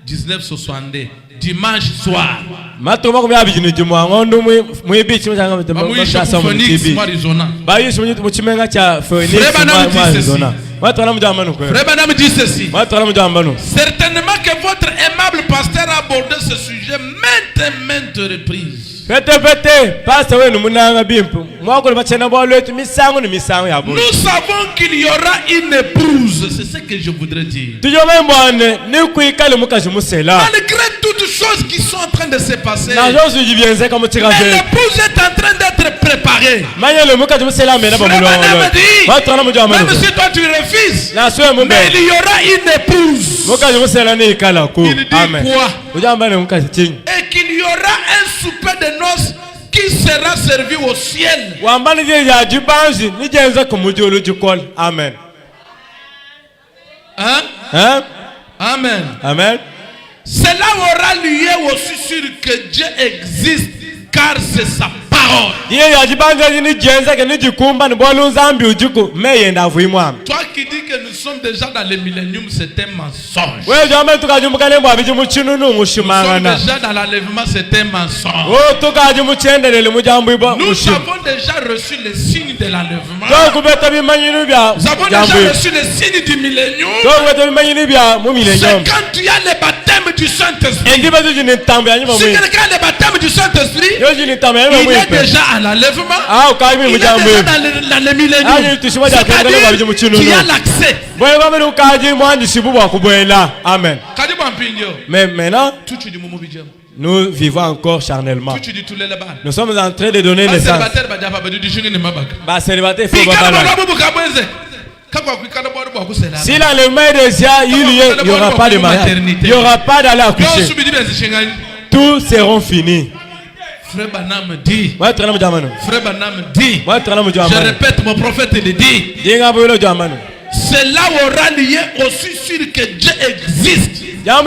1962. Dimanche soir. Matoma ko byabi jinu jumwa ngondo mu ibichi mutanga mutasa mu TV Arizona. Bayi shimwe mu chimenga cha Phoenix Arizona. Matona mu jamano ko. Frère Banam dit ceci. Matona mu jamano. Certainement que votre aimable pasteur a abordé ce sujet maintes reprises. Pete pasteur we numunanga bimpu. Mwako bachena bo letu misango ni misango ya bo. Nous savons qu'il y aura une épouse, c'est ce que je voudrais dire. Malgré toutes choses qui sont en train de se passer, l'épouse est en train d'être préparée. Même si toi tu refuses, mais il y aura une épouse. Il dit quoi? Et qu'il y aura un souper de noces qui sera servi au ciel. Amen. Hein? Amen. Amen. Cela aura lieu aussi sur que Dieu existe, car c'est sa parole. Toi qui dis que nous sommes déjà dans le millénium, c'est un mensonge. Nous sommes déjà dans l'enlèvement, c'est un mensonge. Nous avons déjà reçu les signes de l'enlèvement. Nous avons déjà reçu les signes du millénium. C'est quand tu as le baptême du Saint-Esprit. Si quelqu'un a le baptême du Saint-Esprit, il est déjà à l'enlèvement. Il est déjà dans le millénium. C'est-à-dire qu'il y a l'accès. Amen. Mais maintenant, nous vivons encore charnellement. Nous sommes en train de donner naissance. Si l'enlèvement est déjà il n'y aura pas de mariage. Il n'y aura pas d'aller accoucher. Tous seront finis. Frère Banam dit. Frère Banam dit. Je répète, mon prophète le dit. Cela aura lieu aussi sur que Dieu existe. Car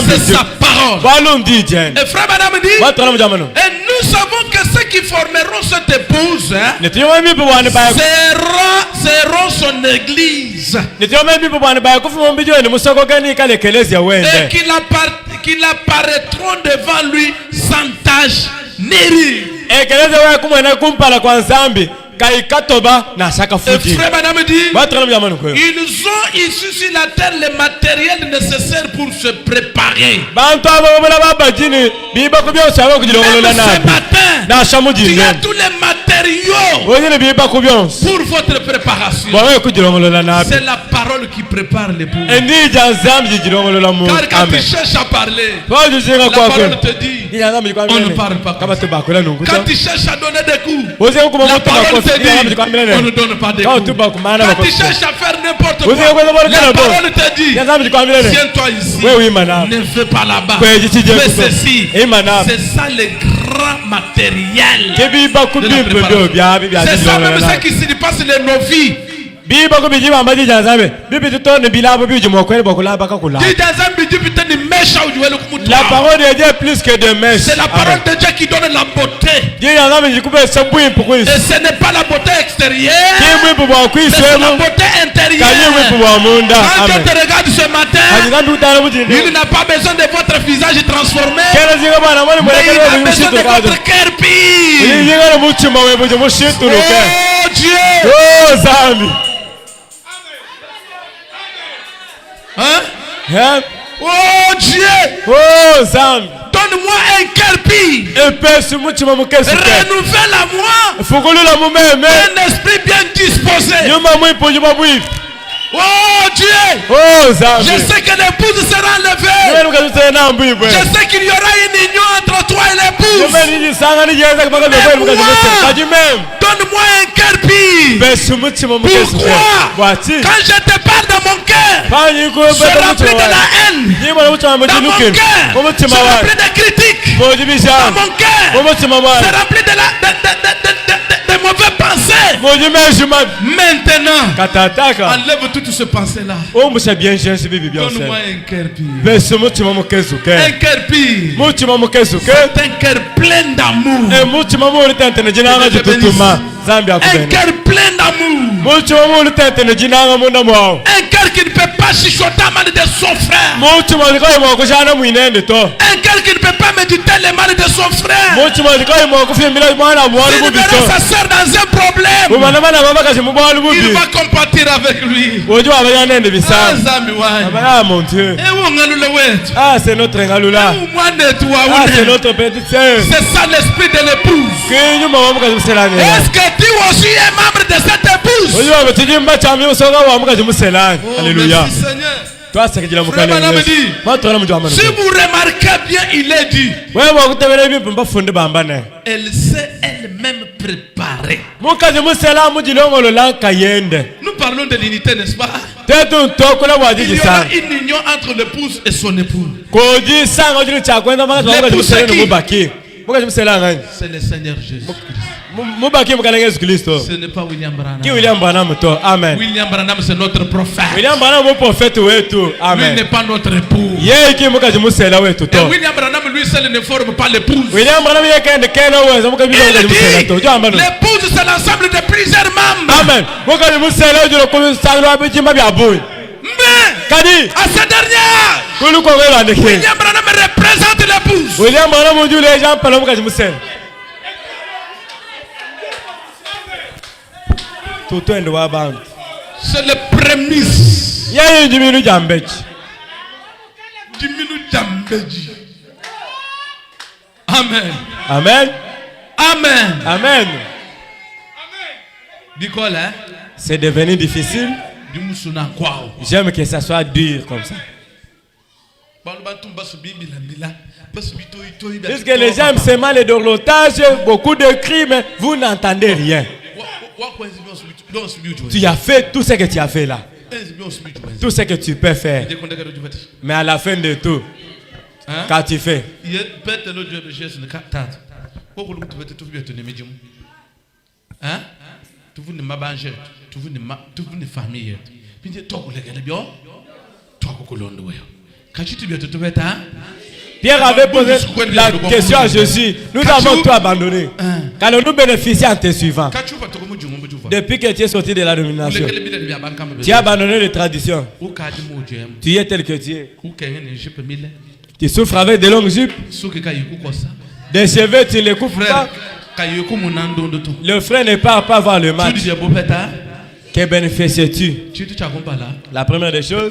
c'est sa parole. Et frère Banam dit. Et nous savons que ceux qui formeront cette épouse seront son église. Et qu'ils apparaîtront devant lui sans tache ni rire. Et frère Banam dit, ils ont ici sur la terre le matériel nécessaire pour se préparer. Même ce matin, tu as tous les matériaux pour votre préparation. C'est la parole qui prépare l'épouse. Car quand tu cherches à parler, la parole te dit, on ne parle pas. Quand tu cherches à donner des coups, la parole te dit, on ne donne pas des coups. Quand tu cherches à faire n'importe quoi, la parole te dit, tiens-toi ici, ne fais pas là-bas, fais ceci. C'est ça le grand matériel de la préparation. C'est ça même ce qui se passe les novices Biba ko biji ba mbaji janzabe. Bibi to ne bilabo biji mo kwele bokula baka kula. La parole de Dieu est plus que de mèches. C'est la parole de Dieu qui donne la beauté. Et ce n'est pas la beauté extérieure, mais c'est la beauté intérieure. Quand Dieu te regarde ce matin, il n'a pas besoin de votre visage transformé, mais il a besoin de votre cœur pur. Oh Dieu. Oh Zami. Hein? Oh Dieu. Oh Zami. Donne-moi un cœur pur. Renouvelle à moi un esprit bien disposé. Oh Dieu. Oh Zami. Je sais que l'épouse sera enlevée. Je sais qu'il y aura une union entre toi et l'épouse. Donne-moi un cœur pur. Pourquoi? Quand je te parle dans mon cœur, je remplis de la haine. Dans mon cœur, je remplis de critiques. Dans mon cœur, je remplis de mauvaises pensées. Maintenant, enlève toutes ces pensées-là. Donne-moi un cœur pur. Un cœur pur. C'est un cœur plein d'amour. Un cœur plein d'amour. Un cœur qui ne peut pas chuchoter mal de son frère. Un cœur qui ne peut pas méditer les mal de son frère. S'il verra sa soeur dans un problème, il va compatir avec lui. Ah, c'est notre Ngalula. Ah, c'est notre petite sœur. C'est ça l'esprit de l'épouse. Est-ce que tu aussi es membre de cette épouse? Alléluia. Merci Seigneur. Toi, c'est que si vous remarquez bien, il est dit, elle s'est elle-même préparée. Nous parlons de l'unité, n'est-ce pas? Il y aura une union entre l'épouse et son époux. C'est le Seigneur Jésus. Ce n'est pas William Branham. Amen. William Branham, c'est notre prophète. William Branham, prophète. Lui n'est pas notre époux. Et William Branham, lui seul ne forme pas l'épouse. William Branham, l'épouse, c'est l'ensemble de plusieurs membres. Amen. Mais à cette dernière, William Branham représente l'épouse. William Branham dit les gens parlent de Moussel. C'est le prémisse. Il y a une diminution d'Ambedji. Amen. Amen. Amen. Amen. Dis quoi là? C'est devenu difficile. J'aime que ça soit dur comme ça. Puisque les gens se mal d'horlotage, beaucoup de cris, mais vous n'entendez rien. Tu as fait tout ce que tu as fait là. Tout ce que tu peux faire. Mais à la fin de tout, quand tu fais, Pierre avait posé la question à Jésus. Nous avons tout abandonné. Qu'allons-nous bénéficier en te suivant? Depuis que tu es sorti de la domination, tu as abandonné les traditions. Tu es tel que tu es. Tu souffres avec de longues jupes. Des cheveux, tu ne les coupes pas. Le frère ne part pas voir le match. Que bénéficies-tu? La première des choses,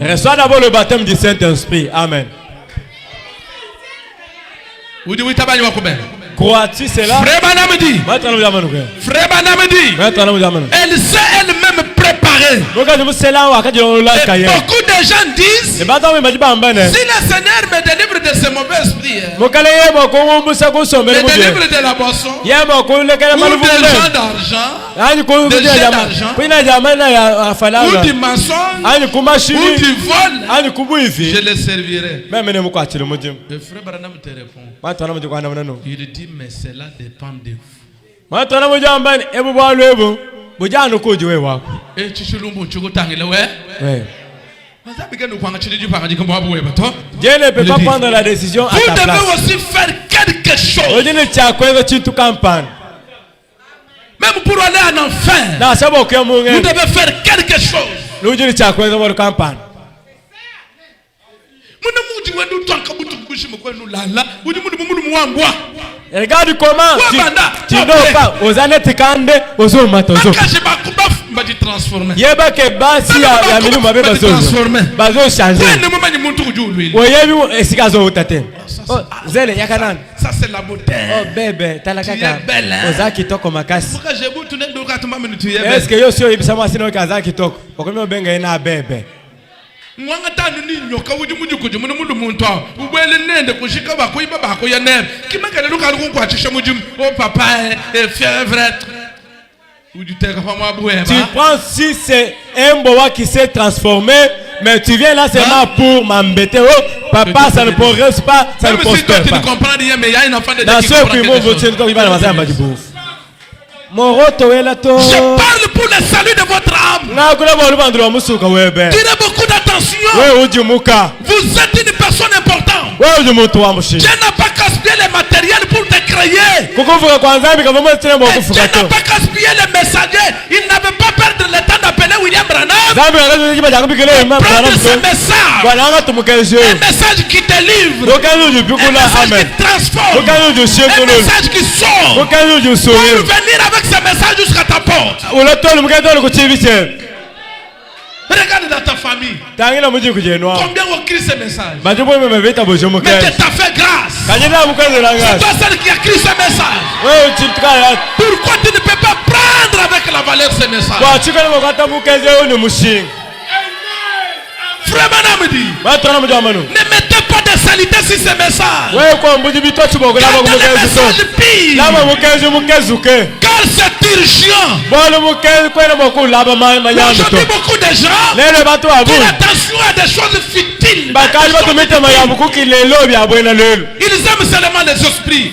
reçois d'abord le baptême du Saint-Esprit. Amen. Crois-tu cela? Frère Branham dit, elle s'est elle-même préparée. Beaucoup de gens disent, si le Seigneur me délivre de ce mauvais esprit, me délivre de la boisson, ou des gens d'argent, ou du mensonge, ou du vol, je les servirai. Le frère Branham te répond, il dit, mais cela dépend de vous. Bujano kujiwe wako. Chichulumbu chukutangile we. Ouais. Dieu ne peut pas prendre la décision à ta place. Vous devez aussi faire quelque chose. Même pour aller en enfer, vous devez faire quelque chose. Regarde comment tu n'as pas aux années Tikande, aux hommes matozo. Yeba ke basi ya miluma be bazo changer. Oyebi esikazo utate. Zele yakanana. Ça c'est la beauté. Oh bébé, talakaka. Ozaki toko makasi. Est-ce que yo sio ibisama sino kazaki toko? Okomi benga ina bébé. Mwanga tanu ni nyoka wuji muji kuji mundu muntu awo ubwele nende kushika bako iba bako ya nebe kimakale luka lukukwachisha muji oh papa fièvre. Tu prends si c'est un boa qui s'est transformé, mais tu viens là seulement pour m'embêter. Oh, papa, ça ne progresse pas, ça ne prospère pas. Dans ce qui m'ont voté, il va dans la je parle pour le salut de votre âme. Tirez beaucoup d'attention. Vous êtes une personne importante. Dieu n'a pas gaspillé les matériels pour te créer. Dieu n'a pas gaspillé les messagers. Il n'avait pas perdu le temps d'appeler William Branham. Prendre ce message. Un message qui te livre. Un message qui transforme. Un message qui sauve. Pour venir avec ce message jusqu'à ta porte. Regarde dans ta famille. Combien ont écrit ce message? Mais Dieu t'a fait grâce. C'est toi celle qui a écrit ce message. Pourquoi tu ne peux pas prendre avec la valeur ce message? Frère Manam dit, ne mettez pas de saleté sur ce message. Car c'est urgent. Aujourd'hui, beaucoup de gens font attention à des choses futiles. Ils aiment seulement les esprits.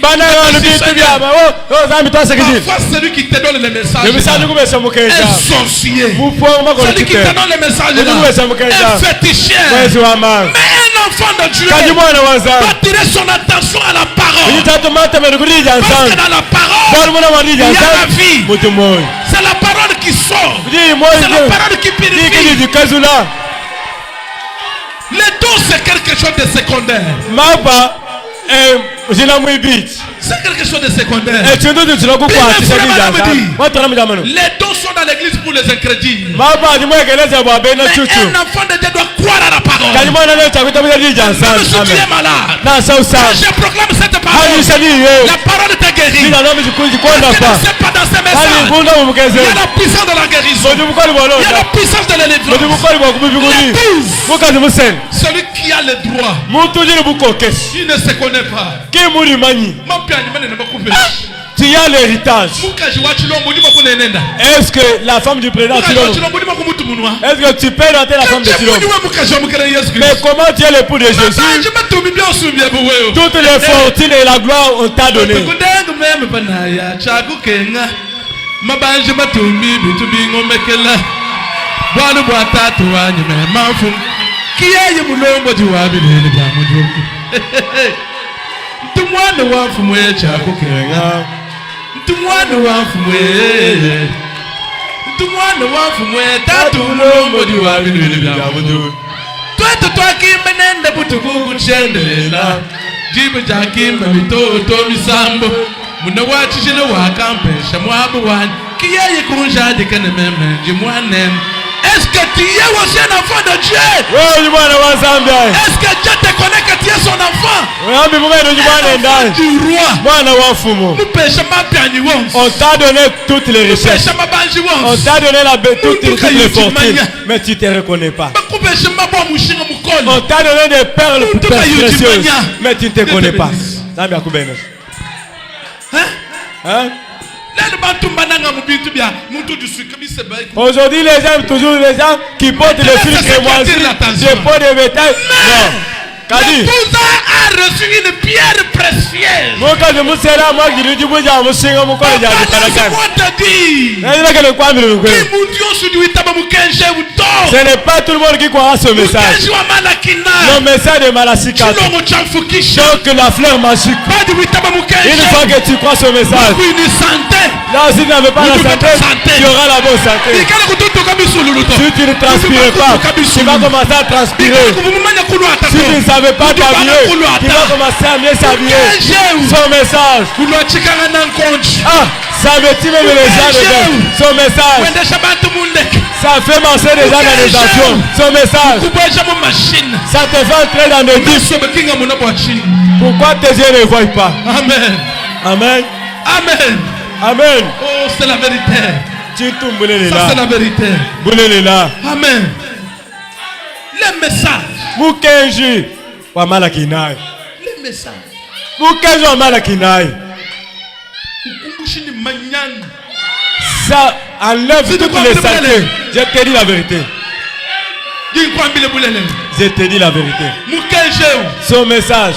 Parfois, celui qui te donne le message est sorcier. Celui qui te donne le message est féticheur. Mais un enfant de Dieu doit tirer son attention à la parole. Parce que dans la parole, il y a la vie. C'est la parole qui sauve. C'est la parole qui purifie. Les dons, c'est quelque chose de secondaire. C'est quelque chose de secondaire. Les dons sont dans l'église pour les incrédules. Mais un enfant de Dieu doit croire à la parole. Même si tu es malade, quand je proclame cette parole, la parole te guérit. Parce que c'est pas dans ces messages. Il y a la puissance de la guérison. Il y a la puissance de la délivrance. Celui qui a le droit, il ne se connaît pas. Tu as l'héritage. Est-ce que la femme du président, est-ce que tu peux rater la femme de Tilom? Mais comment tu es l'époux de Jésus? Toutes les fortunes et la gloire on t'a donné. Mwana wafu mwe chakukenga. Mwana wafu mwe. Mwana wafu mwe tatu mulombo di wa bintu byamudu. Twete twakimba nende butukugu chendelela. Jibu jakimba mitoto misambo. Muna wachishile wakampesha mwabu wani. Kiyeye kunjadi kene meme jimwane. Est-ce que tu es aussi un enfant de Dieu? Est-ce que Dieu te connaît que tu es son enfant? Du roi. Nous péchons ma piani. On t'a donné toutes les richesses. On t'a donné toutes les fortunes. Mais tu ne te reconnais pas. On t'a donné des perles précieuses. Mais tu ne te connais pas. Hein? Aujourd'hui, les gens, toujours les gens qui portent les films crémoisis, des pots de bétail. Non. L'épouse a reçu une pierre précieuse. Ce n'est pas tout le monde qui croira ce message. Le message de Malachikat. Donc la fleur magique. Une fois que tu crois ce message, là si tu n'avais pas la santé, tu auras la bonne santé. Si tu ne transpires pas, tu vas commencer à transpirer. Si tu ne savais pas t'habiller, tu vas commencer à mieux s'habiller. Son message. Ah, ça motive même les gens de Dieu. Son message. Ça fait marcher les gens dans les avions. Son message. Ça te fait entrer dans des disques. Pourquoi tes yeux ne voient pas? Amen. Amen. Amen. Amen. Oh, c'est la vérité. Ça, c'est la vérité. Amen. Les messages. Mukenji wa malakinai. Les messages. Mukenji wa malakinai. Ça enlève toutes les saletés. Je te dis la vérité. Je te dis la vérité. Son message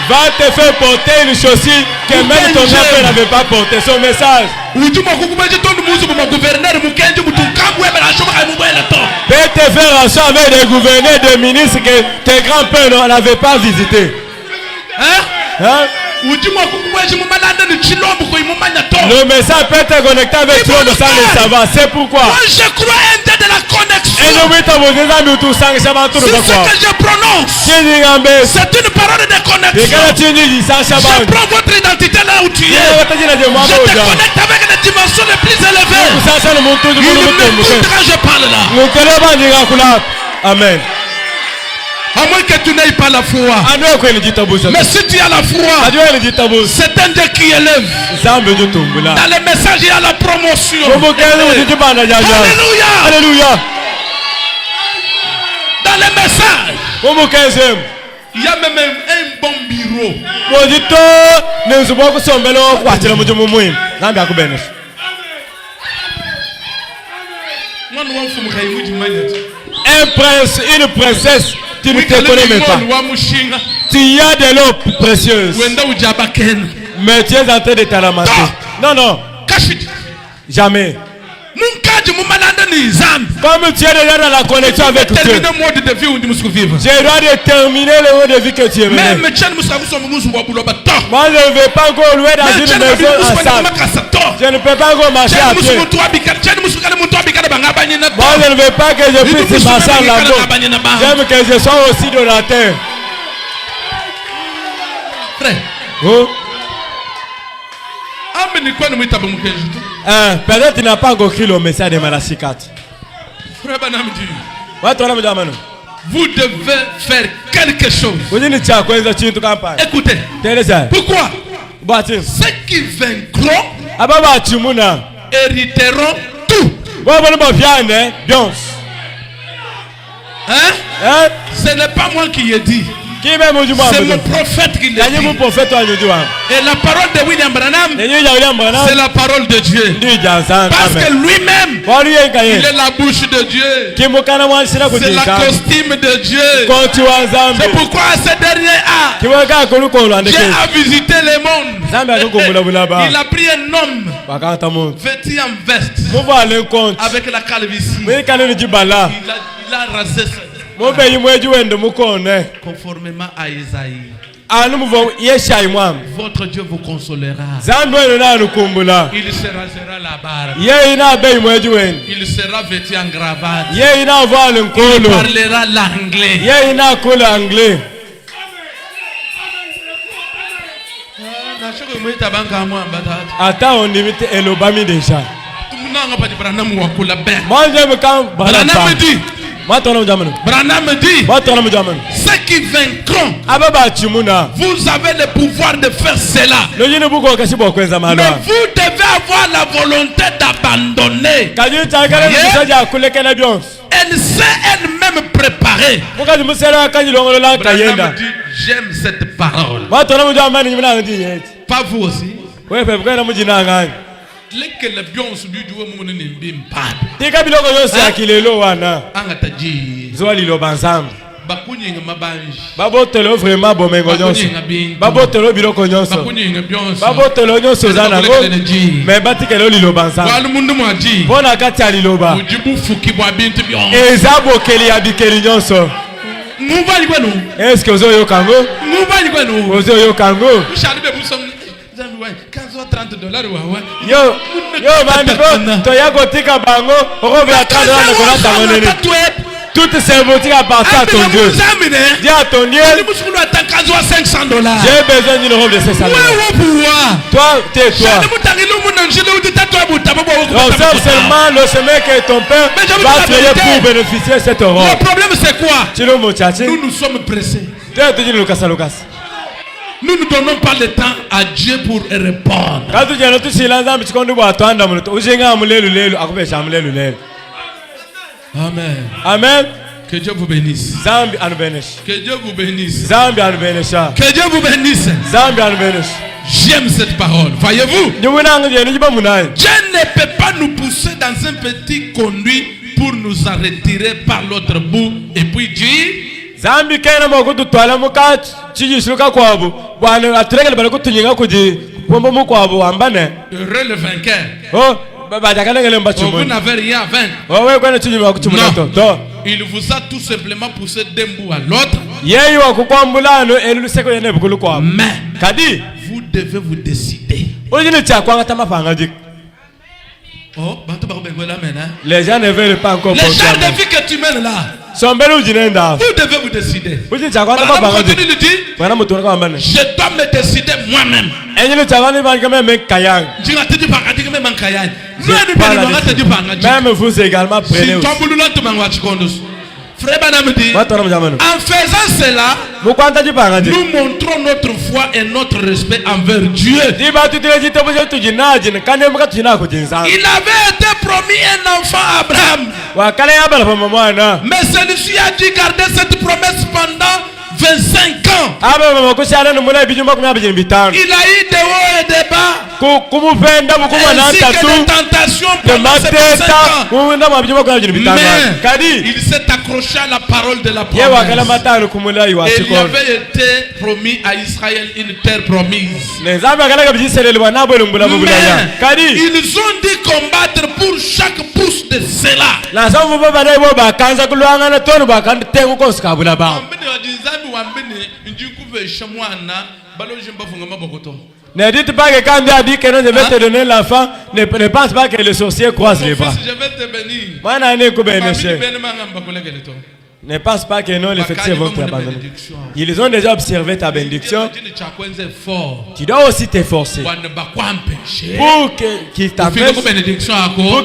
va te faire porter une chaussure que même ton père n'avait pas porté. Son message peut te faire achat avec des gouverneurs, des ministres que tes grands-pères n'avaient pas visité. Hein? Le message peut être connecté avec toi sans le savoir. C'est pourquoi. Moi je crois un Dieu de la connexion. C'est ce que je prononce. C'est une parole de connexion. Je prends votre identité là où tu es. Je te connecte avec les dimensions les plus élevées. Il m'écoute quand je parle là. Amen. À moins que tu n'aies pas la foi. Mais si tu as la foi, c'est un Dieu qui élève. Dans les messages, il y a la promotion. Alléluia. Alléluia. Dans les messages, il y a même un bon bureau. Un prince, une princesse. Tu ne te connais même pas. Tu y as de l'eau précieuse. Mais tu es en train de t'alamenter. Non, non. Jamais. Comme tu es déjà dans la connexion avec Dieu, je dois déterminer le mode de vie que tu es mené. Moi, je ne vais pas encore louer dans une maison ensemble. Je ne peux pas encore marcher à pied. Moi, je ne veux pas que je puisse marcher en l'amour. J'aime que je sois aussi donateur. Frère. Oh. Peut-être tu n'as pas encore écrit le message de Malachikat. Vous devez faire quelque chose. Écoutez. Pourquoi? Ceux qui vaincront hériteront tout. Hein? Ce n'est pas moi qui ai dit. C'est mon prophète qui l'a dit. Et la parole de William Branham, c'est la parole de Dieu. Parce que lui-même, il est la bouche de Dieu. C'est la costume de Dieu. C'est pourquoi ce dernier Dieu a visité le monde. Il a pris un homme vêtu en veste avec la calvitie. Il a rasé ça. Conformément à Isaïe. Votre Dieu vous consolera. Il se rasera la barbe. Il sera vêtu en cravate. Il parlera l'anglais. Attends, on limite Elobami déjà. Branham dit, ceux qui vaincront, vous avez le pouvoir de faire cela. Mais vous devez avoir la volonté d'abandonner. Elle s'est elle-même préparée. Branham dit, j'aime cette parole. Pas vous aussi. lekele bionso bijuwe mumune nimbimpa tika biloko yose akilelo wana angataji zo liloba nzambe bakunyinga mabanji babotelo vraiment bomengo nyonso babotelo biloko nyonso bakunyinga bionso babotelo nyonso zana ngo me batikelo liloba nzambe wali mundu mwaji bona kati ya liloba ujibu fuki bwa bintu bionso ezabokeli ya bikeli nyonso ngubali kwenu eske ozoyoka ngo ngubali kwenu ozoyoka ngo ushalibe busom $30 wawa yo bandi ko to yako tika bango okobe $30 na konata ngonene toutes ces boutiques appartiennent à ton Dieu. Dis à ton Dieu, j'ai besoin d'une robe de 500 $. Toi, tais-toi. Observe seulement le chemin que ton père va créer pour bénéficier de cette robe. Le problème c'est quoi? Nous sommes pressés. Nous ne donnons pas le temps à Dieu pour répondre. Amen. Amen. Que Dieu vous bénisse. Zambi anu bénisse. Que Dieu vous bénisse. Zambi anu bénisse. Que Dieu vous bénisse. Zambi anu bénisse. J'aime cette parole. Voyez-vous? Dieu ne peut pas nous pousser dans un petit conduit pour nous en retirer par l'autre bout et puis dire Zambi kena mokutu twala muka chijisuka kwabu. Bwana atureke bali kutunyinga kuji pombo mukwabu ambane. Heureux le vainqueur. Oh. Vous n'avez rien à vaincre. Non. Il vous a tout simplement poussé d'un bout à l'autre. Mais vous devez vous décider. Oh, les gens ne veulent pas encore. Les gens de vie que tu mènes là. Vous devez vous décider. Je dois me décider moi-même. Même vous également prenez aussi. En faisant cela, nous montrons notre foi et notre respect envers Dieu. Il avait été promis un enfant à Abraham. Mais celui-ci a dû garder cette promesse pendant 25 ans. Il a eu des hauts et des bas. Ainsi que des tentations pendant ces 25 ans. Mais il s'est accroché à la parole de la promesse. Et il avait été promis à Israël une terre promise. Mais ils ont dû combattre pour chaque pouce de cela. Ne dites pas que quand Dieu a dit que non, je vais te donner l'enfant, ne pense pas que le sorcier croise les bras. Je vais te bénir. Ne pense pas que non, les féticheurs vont t'abandonner. Ils ont déjà observé ta bénédiction. Tu dois aussi t'efforcer pour qu'ils t'empêchent, pour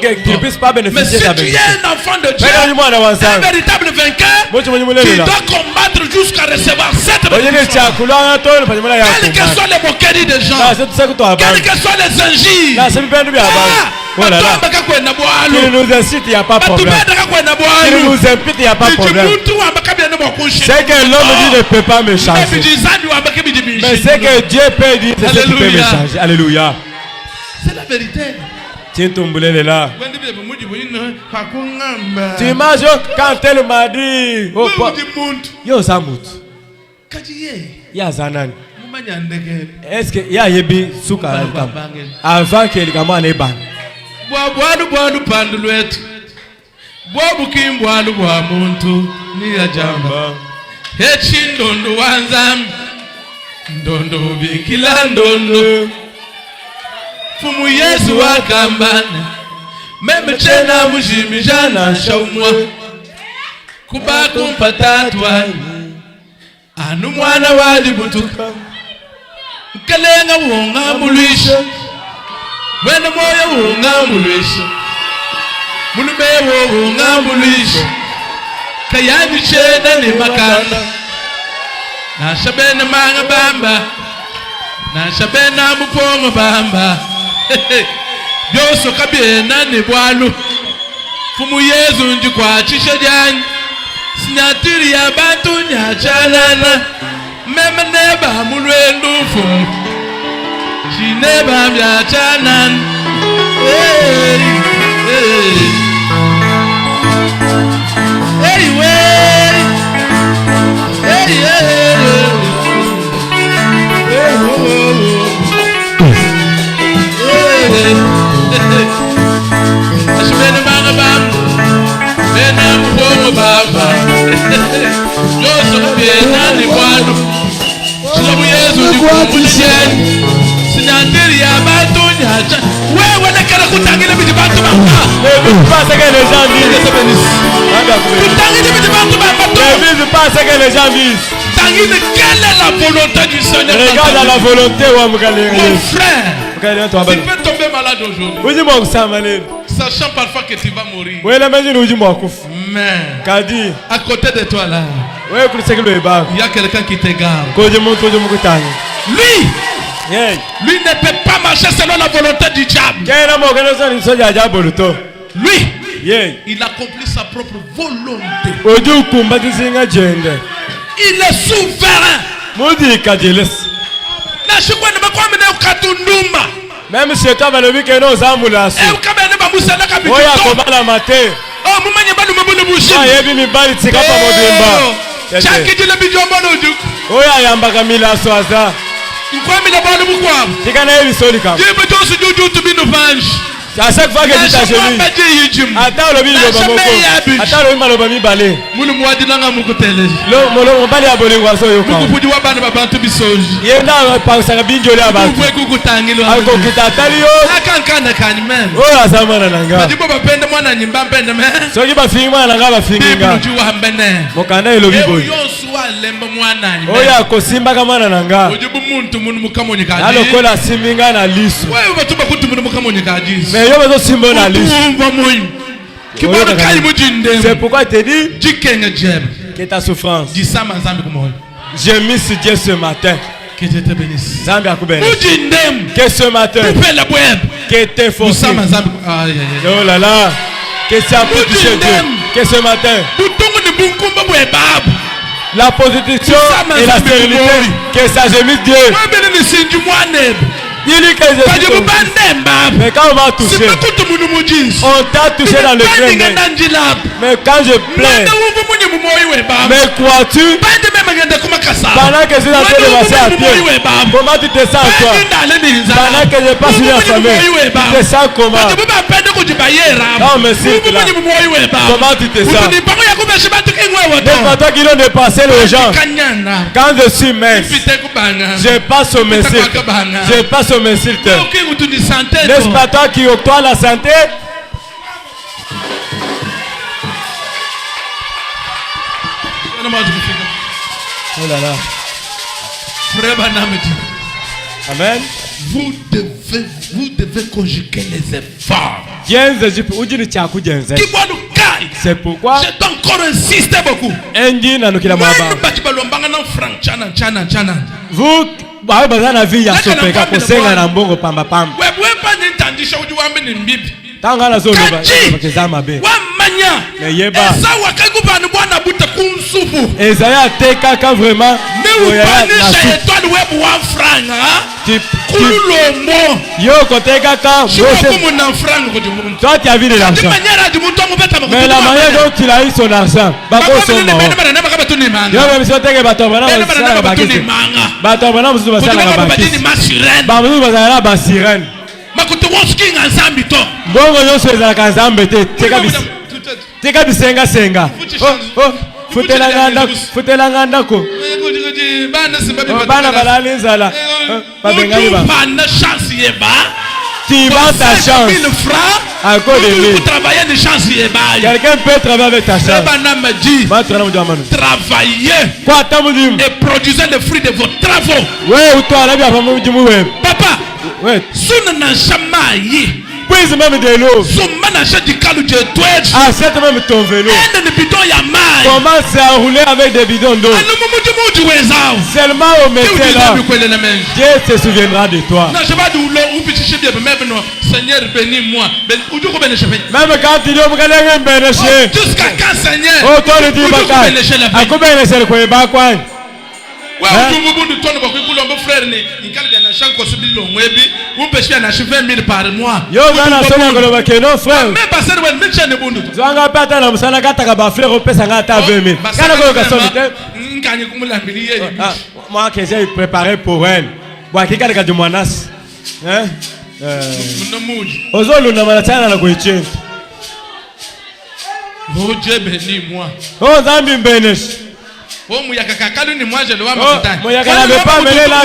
qu'ils ne puissent pas bénéficier de ta bénédiction. Mais si tu es un enfant de Dieu, un véritable vainqueur, tu dois combattre jusqu'à recevoir cette bénédiction. Quels que soient les moqueries des gens, quels que soient les injures, il nous incite, il n'y a pas de problème. Il nous impute, il n'y a pas de problème. C'est que l'homme dit ne peut pas me changer. Mais c'est que Dieu peut dire c'est ce qui peut me changer. Alléluia. C'est la vérité. Là. Tu images quand elle m'a dit Yo Zamut Ya Zanan. Est-ce que ya yebi suka avant que le gamin ne ban Bwadu pandulu wetu bwabukimbu bwa muntu niya jamba hechi ndondo wanzam ndondo bikila ndondo fumu Yesu wakambana meme tena mujimijana shaumwa kubaku mpatatwa anu mwana wali butuka nkalenga wonga mulwisha wena moyo wonga mulwisha Mulumewo ungambulisha kayani chena ni makanda na shabena manga bamba na shabena mupongo bamba byoso kabiena ni bwalu fumu Yesu nji kwa chisha jani sinyatiri ya bantu nyachalana meme neba mulwendu fumu chineba myachanan pas ce que les gens disent. Ne vise pas ce que les gens disent. Quelle est la volonté du Seigneur? Regarde la volonté. Mon frère, tu peux tomber malade aujourd'hui, sachant parfois que tu vas mourir. Mais à côté de toi là, il y a quelqu'un qui te garde. Lui ne peut pas marcher selon la volonté du diable. Lui, il accomplit sa propre volonté. Il est souverain. Même si tu as le week-end, nous avons la suite. À chaque fois que tu t'agenouilles, attends le bille de attends le maloba balé. Mon bali a bolé waso yoko. Yenda pa sarabinjo le aba. Ako kitatali yo. Oh la samana nanga. Soki ba finga nanga ba finga. Mokanda elobi boy. Oya ko simba kama nanga. Alo kola siminga na lisu. C'est pourquoi il te dit que ta souffrance. J'ai mis sur Dieu ce matin. Que Dieu te bénisse. Que ce matin, que t'es forcé. Oh là là, que ça peut toucher Dieu. Que ce matin, la position et la stérilité, que ça gémisse Dieu. Il dit que je suis mais quand on m'a touché, on t'a touché dans le cœur. Mais quand je plains, mais crois-tu, pendant que je suis en train de marcher à pied, comment tu te sens toi? Pendant que je passe sur la famille, tu te sens comment? Quand on me cite là, comment tu te sens? C'est pas toi qui l'ont dépassé les gens. Quand je suis mince, je passe au messile. Je passe au messile. N'est-ce pas toi qui octroie la santé? Oh là là. Amen. Vous devez conjuguer les efforts. C'est pourquoi je dois encore insister beaucoup. Vous vraiment toi tu as vu de l'argent, mais la manière dont tu as eu son argent, tu vends ta chance à cause de lui. Quelqu'un peut travailler avec ta chance. Travaillez et produisez le fruit de vos travaux. Papa, Puise même de l'eau. Achète même ton vélo. Commence à rouler avec des bidons d'eau. Seulement au métier là, Dieu se souviendra de toi. Seigneur, bénis-moi. Même quand tu dis jusqu'à quand, Seigneur? Oh, toi le dis par mois. Moi que j'ai préparé pour elle. Oh Dieu, bénis-moi. Oh Zambi bénis. Oh, moi je le vois. N'avait pas mené là.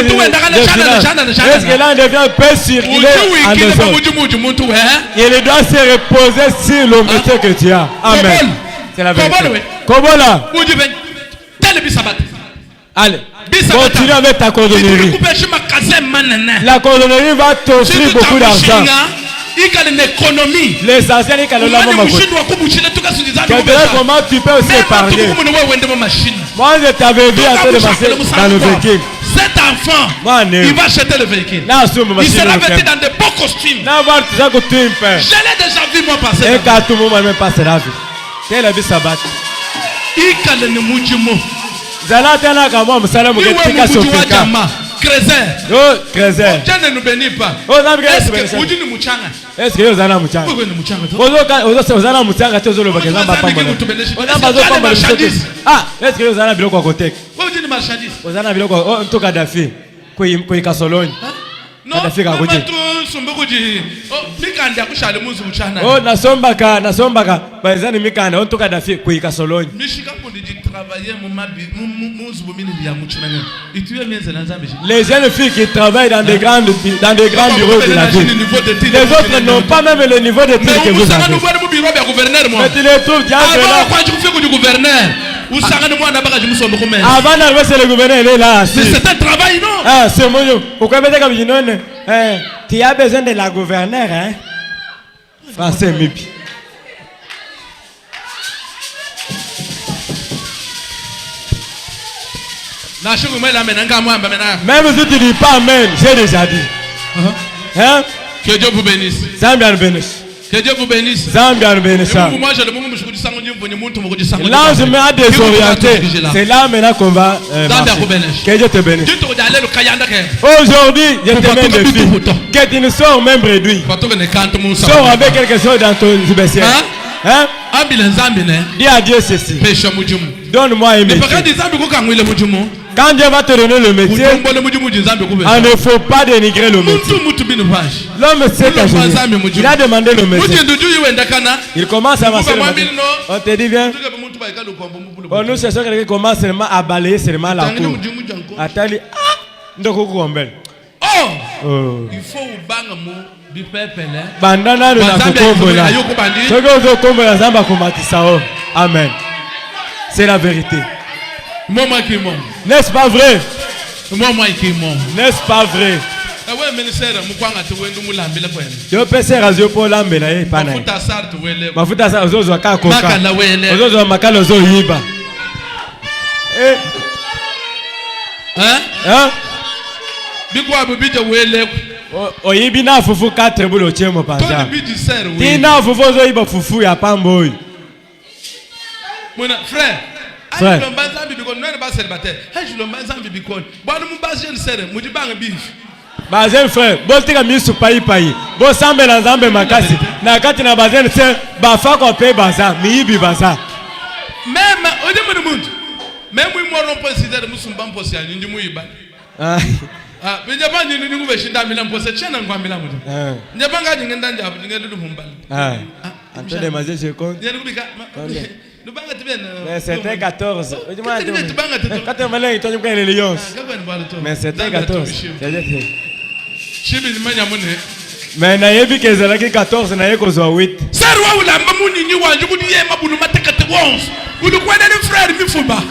Est-ce que là devient peu circuler en dessous? Il doit se reposer sur le métier que tu as. Amen. C'est la vérité. Comment là? Allez, continue avec ta cordonnerie. La cordonnerie va t'offrir beaucoup d'argent. Les anciens, comment tu peux aussi épargner? Moi, je t'avais vu en train de marcher dans le véhicule. Cet enfant, il va acheter le véhicule. Il sera vêtu dans de beaux costumes. Je l'ai déjà vu moi passer. Et quand tout le monde même passer la vie. Quelle est la vie sabbat? Zala tena kama msala mgetika sofika. Crézer. Oh, Crézer. Dieu ne nous bénit pas. Est-ce que vous avez muchanga? Vous avez muchanga tu zolo bakeza mbapa mbona. Ah, est-ce que vous avez biloko à côté? Vous avez biloko oh to Kadhafi. Ko Kasoloni. Kadhafi ka côté. Oh, nasombaka. Bazani mikanda on to Kadhafi ko Kasoloni. Les jeunes filles qui travaillent dans des grands bureaux de la ville. Les autres n'ont pas même le niveau de tir que vous avez. Mais tu les trouves là. Avant d'arriver c'est le gouverneur, il est là. C'est un travail, non? Ah, c'est mon Dieu. Pourquoi vous comme non? Tu as besoin de la gouverneure, hein? Français Mipi. Même si tu ne dis pas amen, j'ai déjà dit. Hein? Que Dieu vous bénisse. Zambia nous bénisse. Que Dieu vous bénisse. Zambia nous bénisse. Là, je me suis désorienté. C'est là maintenant qu'on va. Que Dieu te bénisse. Aujourd'hui, je te mets un défi. Que tu ne sors même réduit. Sors avec quelque chose dans ton vestiaire. Hein? Dis à Dieu ceci. Donne-moi un métier. Quand Dieu va te donner le métier, il ne faut pas dénigrer le métier. L'homme sait qu'agir. Il a demandé le métier. Il commence à masser le métier. On te dit bien. Nous cherchons quelqu'un qui commence seulement à balayer seulement la cour. Attali. Oh, il faut bandana de la kokombola. Amen. C'est la vérité. N'est-ce pas vrai? N'est-ce pas vrai? Je peux faire radio pour l'ambela. Mafuta sa ozozo akakoka. Ozozo makalo ozo yiba. Hein? Oyibi na fufu 4 bulo chemo panza. Tina fufu zo yiba fufu ya pamboy. Frère. Frère. Bazen frère, botika misu pai pai. Bo sambe na zambe makasi. Na kati na bazen se bafa ko pe baza, miyibi baza. Même odi mu mundo. Même moi on peut considérer musumba mposi ya ndi muyiba. Ah, bijaba nyini ningu beshinda mila mposi chena ngwambila mudo. Njabanga nyingenda njabu nyingenda humbala. Antone maze je compte. Mais c'était 14. Mais c'était 14. Mais nayebi kezalaki 14 naye kozwa 8.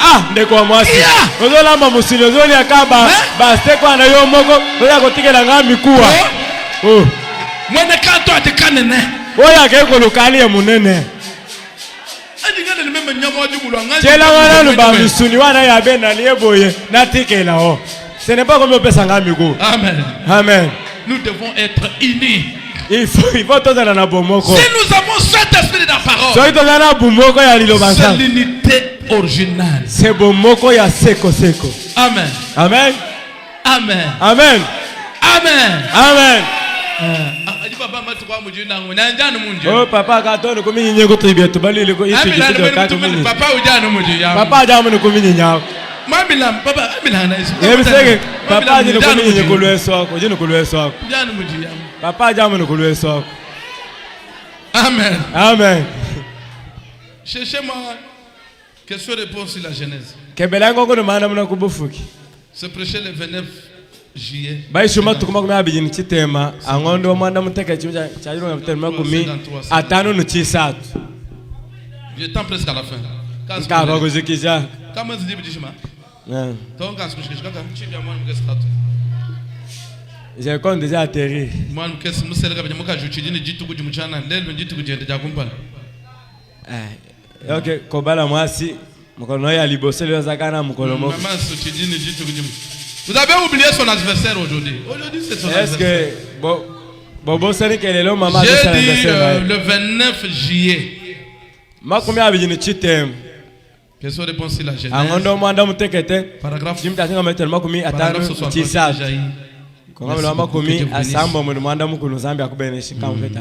Ah, ndeko mwasi. Ozolamba musili ozoli akaba baste kwa na yo moko oya kotikela nga mikuwa. Oh. Mwene kanto atekanene. Oya keko lokali ya munene. Chela wana nuba misuni wana ya bena lieboye natikela o. Ce n'est pas comme on peut s'engamigo. Amen. Amen. Nous devons être unis. Il faut tous aller na bomoko. Si nous avons cet esprit de la parole, c'est l'unité originale. C'est bomoko ya seko seko. Amen. Amen. Amen. Amen. Amen. Amen. Oh papa kato ko minyi nyego tribe to bali ko isi to ka ko minyi. Papa ujana muji ya. Papa jamu ko minyi nyao. Mamila papa amila na isi. Ebisege papa jino ko minyi ko lweso ko jino ko lweso. Ujana muji ya. Papa jamu ko lweso. Amen. Amen. Cherchez-moi question réponse sur la Genèse. C'est prêché le 29 juillet. J'étais presque à la fin. J'ai quand déjà atterri. Ok, Kobala moi si vous avez oublié son adversaire aujourd'hui. Aujourd'hui c'est son adversaire. J'ai dit le 29 juillet. Quelles sont les réponses la Genèse? Paragraphe 60.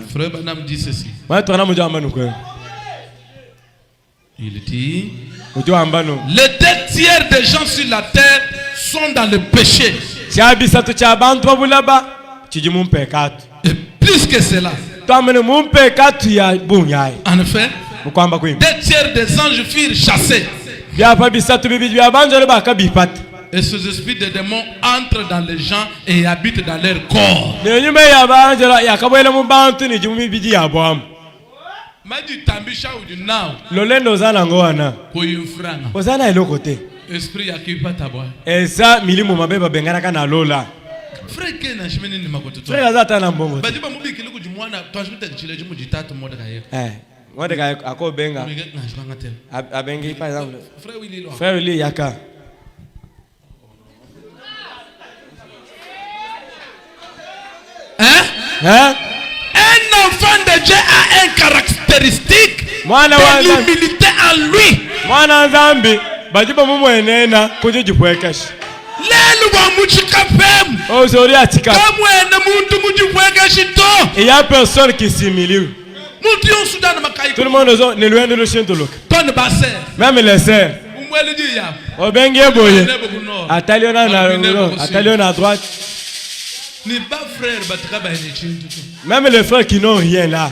Frère Banam dit ceci. Il dit les 2 tiers des gens sur la terre sont dans le péché. Et plus que cela, en effet, 2 tiers des anges furent chassés. Et ces esprits de démons entrent dans les gens et habitent dans leur corps. Esprit un enfant de Dieu a une caractéristique de l'humilité en lui. Il y a personne qui s'humilie. Tout le monde est loin de le chien de l'eau. Même les sœurs. Atalion à droite. Même les frères qui n'ont rien là.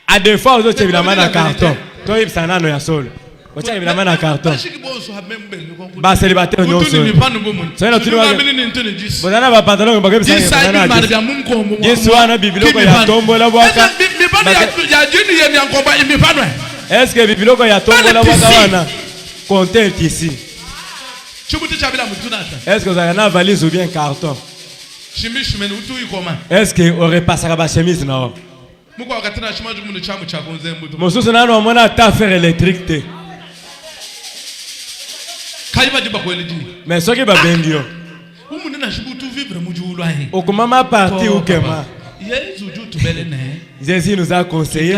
À des fois, vous avez évidemment un carton. Toi, il y a un sol. Vous avez évidemment un carton. Bah, célibataire, non, c'est un autre. Vous avez un pantalon, vous avez un est-ce que Bibiloko ya tombo la wana compter ici? Est-ce que vous avez une valise ou bien un carton? Est-ce que aurait passé la chemise na? Mosusu na no mona ta faire électrique te. Mais ce qui va bien dire. Okumama parti ou kema? Jésus nous a conseillé,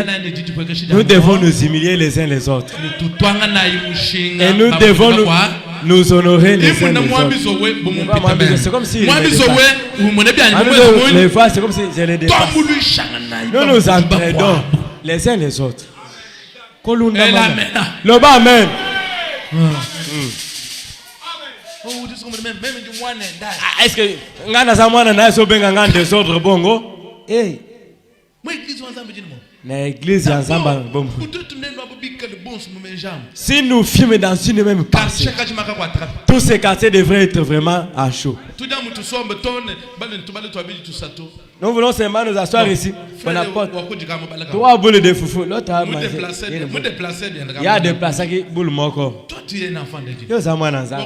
nous devons nous humilier les uns les autres. Et nous devons nous honorer les uns les autres. C'est comme si les fois, c'est comme si je les dépasse. Nous nous entraidons les uns les autres. Le bas, amen. Est-ce que désordre bongo? Hey. L'église ensemble. Si nous filmons dans une même quartier, tous ces quartiers devraient être vraiment à chaud. Nous voulons seulement nous asseoir ici. Trois boules de foufou. L'autre a mangé. Il y a des places qui boulent moko. Toi, tu es un enfant de Dieu. Yo zamwa nanza.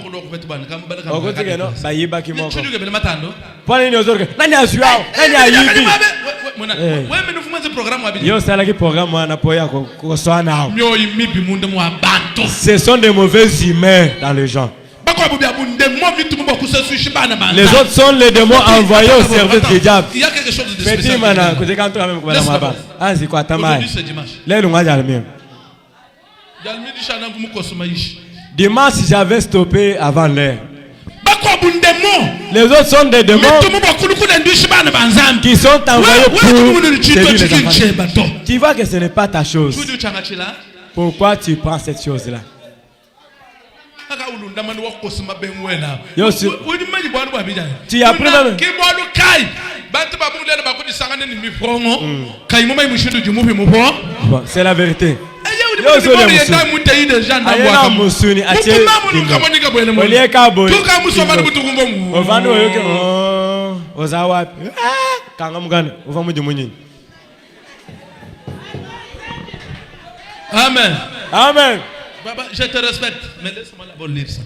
Bayibaki moko. Pone ni ozorke. Nani azuao? Nani ayibi? Yo salaki programme wana poya ko soana. Ce sont des mauvaises humains dans les gens. Les autres sont les démons envoyés au service du diable. Il y a quelque chose de spécial. Dimanche, j'avais stoppé avant l'heure. Les autres sont des démons qui sont envoyés pour séduire les enfants. Tu vois que ce n'est pas ta chose. Pourquoi tu prends cette chose-là? Tu as pris même. C'est la vérité. Amen. Amen. Baba, je te respecte, mais laisse-moi d'abord lire ça.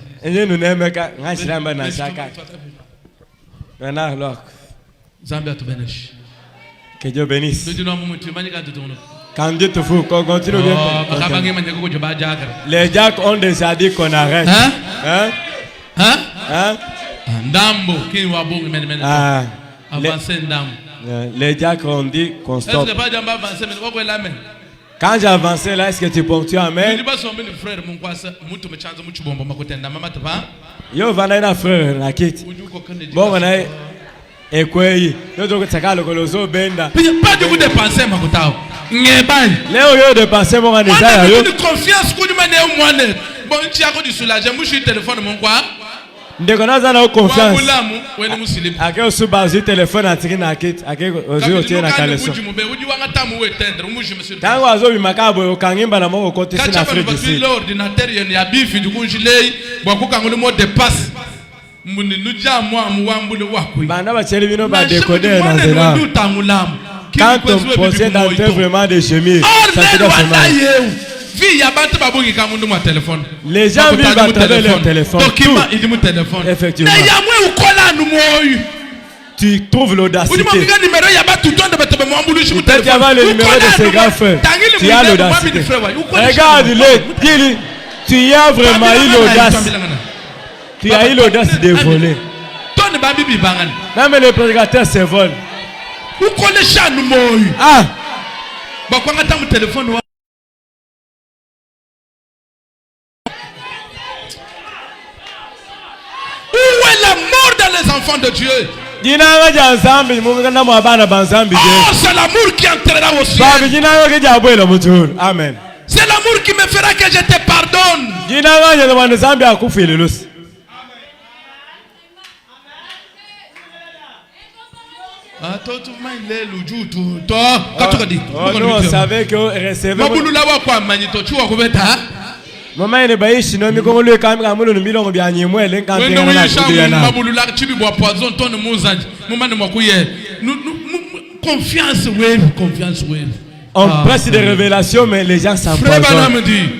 Que Dieu bénisse. Quand Dieu te fout, continue bien. Les jacks ont déjà dit qu'on arrête. Hein? Les jacks ont dit qu'on stoppe. Quand j'ai avancé là, est-ce que tu ponctues amen? Yo, vanayna frère nakiti. Bon vanay ekweyi. Yo to tsaka lokolozo benda. Pas de vous dépenser makutao. Ngebani. Leo yo dépenser mon anisa yo. Confiance ko nyuma ne mwane. Bon nti yako du soulager mu shi téléphone mon quoi. Ndeko naza na confiance. Ake osubazi téléphone atiki na kit. Ake ozi otie na kaleso. Tango azo bimakabo okangimba na moko kote sina Afrique du Sud. L'ordinateur ya bifi du kunjilei bwakuka ngolo mo dépasse. Banda bacheli bino ba décoder na zela. Quand on possède un peu vraiment de chemie, ça te donne vraiment. Les gens vivent à travers leur téléphone. Effectivement. Tu trouves l'audacité. Peut-être qu'il y a le numéro de ses grands frères. Tu as l'audacité. Regarde-le, dis-lui. Tu as vraiment eu l'audace. Tu as eu l'audace de voler. Même le prédicateur se vole. Ah! Où est la mort dans les enfants de Dieu? Oh, c'est l'amour qui entrera au ciel. Amen. C'est l'amour qui me fera que je te pardonne. On savait que recevoir. Maman il est baïchi non mais comme le camera moi le milon bien ni moi l'encanté confiance on presse des révélations mais les gens s'en Frère Branham dit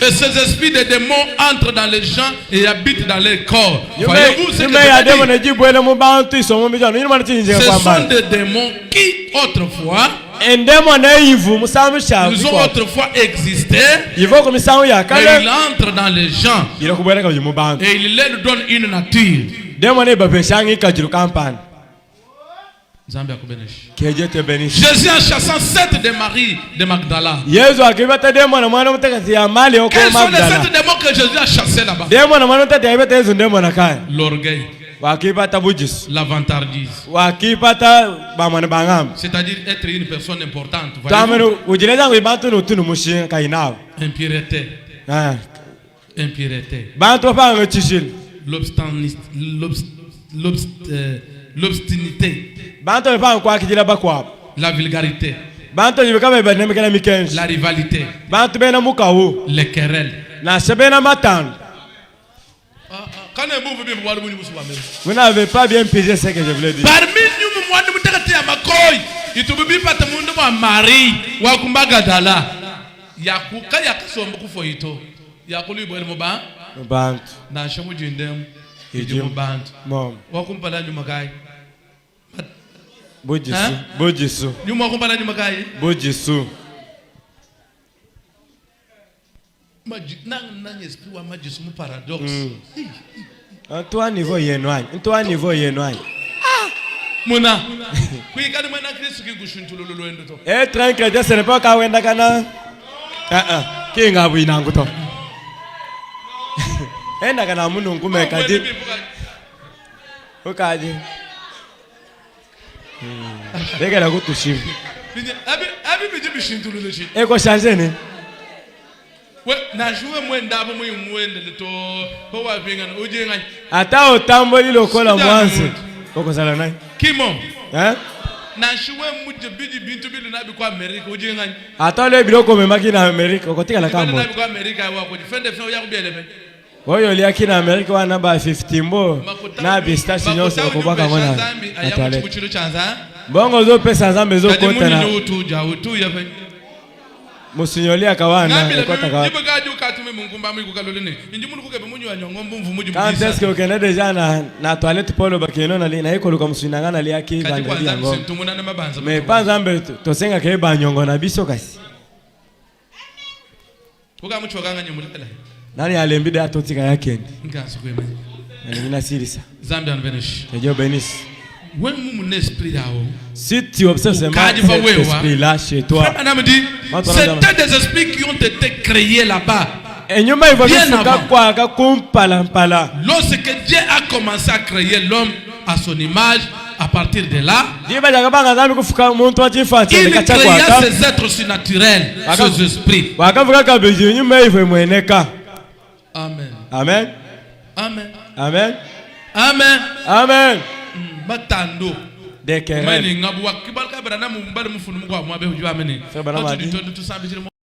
et ces esprits de démons entrent dans les gens et habitent dans leur corps. Voyez-vous ce que ce sont des démons qui autrefois ils ont autrefois existé et ils entrent dans les gens et ils leur donnent une nature. Que Dieu te bénisse. Jésus en chassant 7 de Marie de Magdala. Quels sont les 7 démons que Jésus a chassés là-bas? L'orgueil, la vantardise, c'est-à-dire être une personne importante. Impureté, l'obstinité, la vulgarité, la rivalité, les querelles. Vous n'avez pas bien pigé ce que je voulais dire. Toi niveau yenwany. Toi niveau yenwany. Mona. Être un chrétien ce n'est pas quand wenda kana. Qui ngabu inanguto. Enda kana munungu mekadi. Okaji. Dega la kutushim. Eko changer ne. Ata otamboli lokola mwanzi. Oko sala nai. Kimo. Hein? Attends le biloko memaki na Amerika okotika la kambo. Oyo liaki na Amerika wana ba 15 mbo na bistasi nyonso okobaka mwana na toilette. Bongo zo pesa nzambe zo kota na. Musinyoli akawana ekota kawa. Quand est-ce que vous connaissez déjà na toilette polo bakeno na li na ekoluka musinanga na liaki bandali yango. Mais pas nzambe to senga ke ba nyongo na biso kasi. Nani alembi da totika yake ndi. Nina sirisa. Zambi anvenesh. Dieu bénisse. Si tu observes cet esprit-là chez toi, c'était des esprits qui ont été créés là-bas. Lorsque Dieu a commencé à créer l'homme à son image, à partir de là, il créa ces êtres surnaturels, ces esprits. Amen. Amen. Amen. Amen. Amen. Amen. Matando de querer.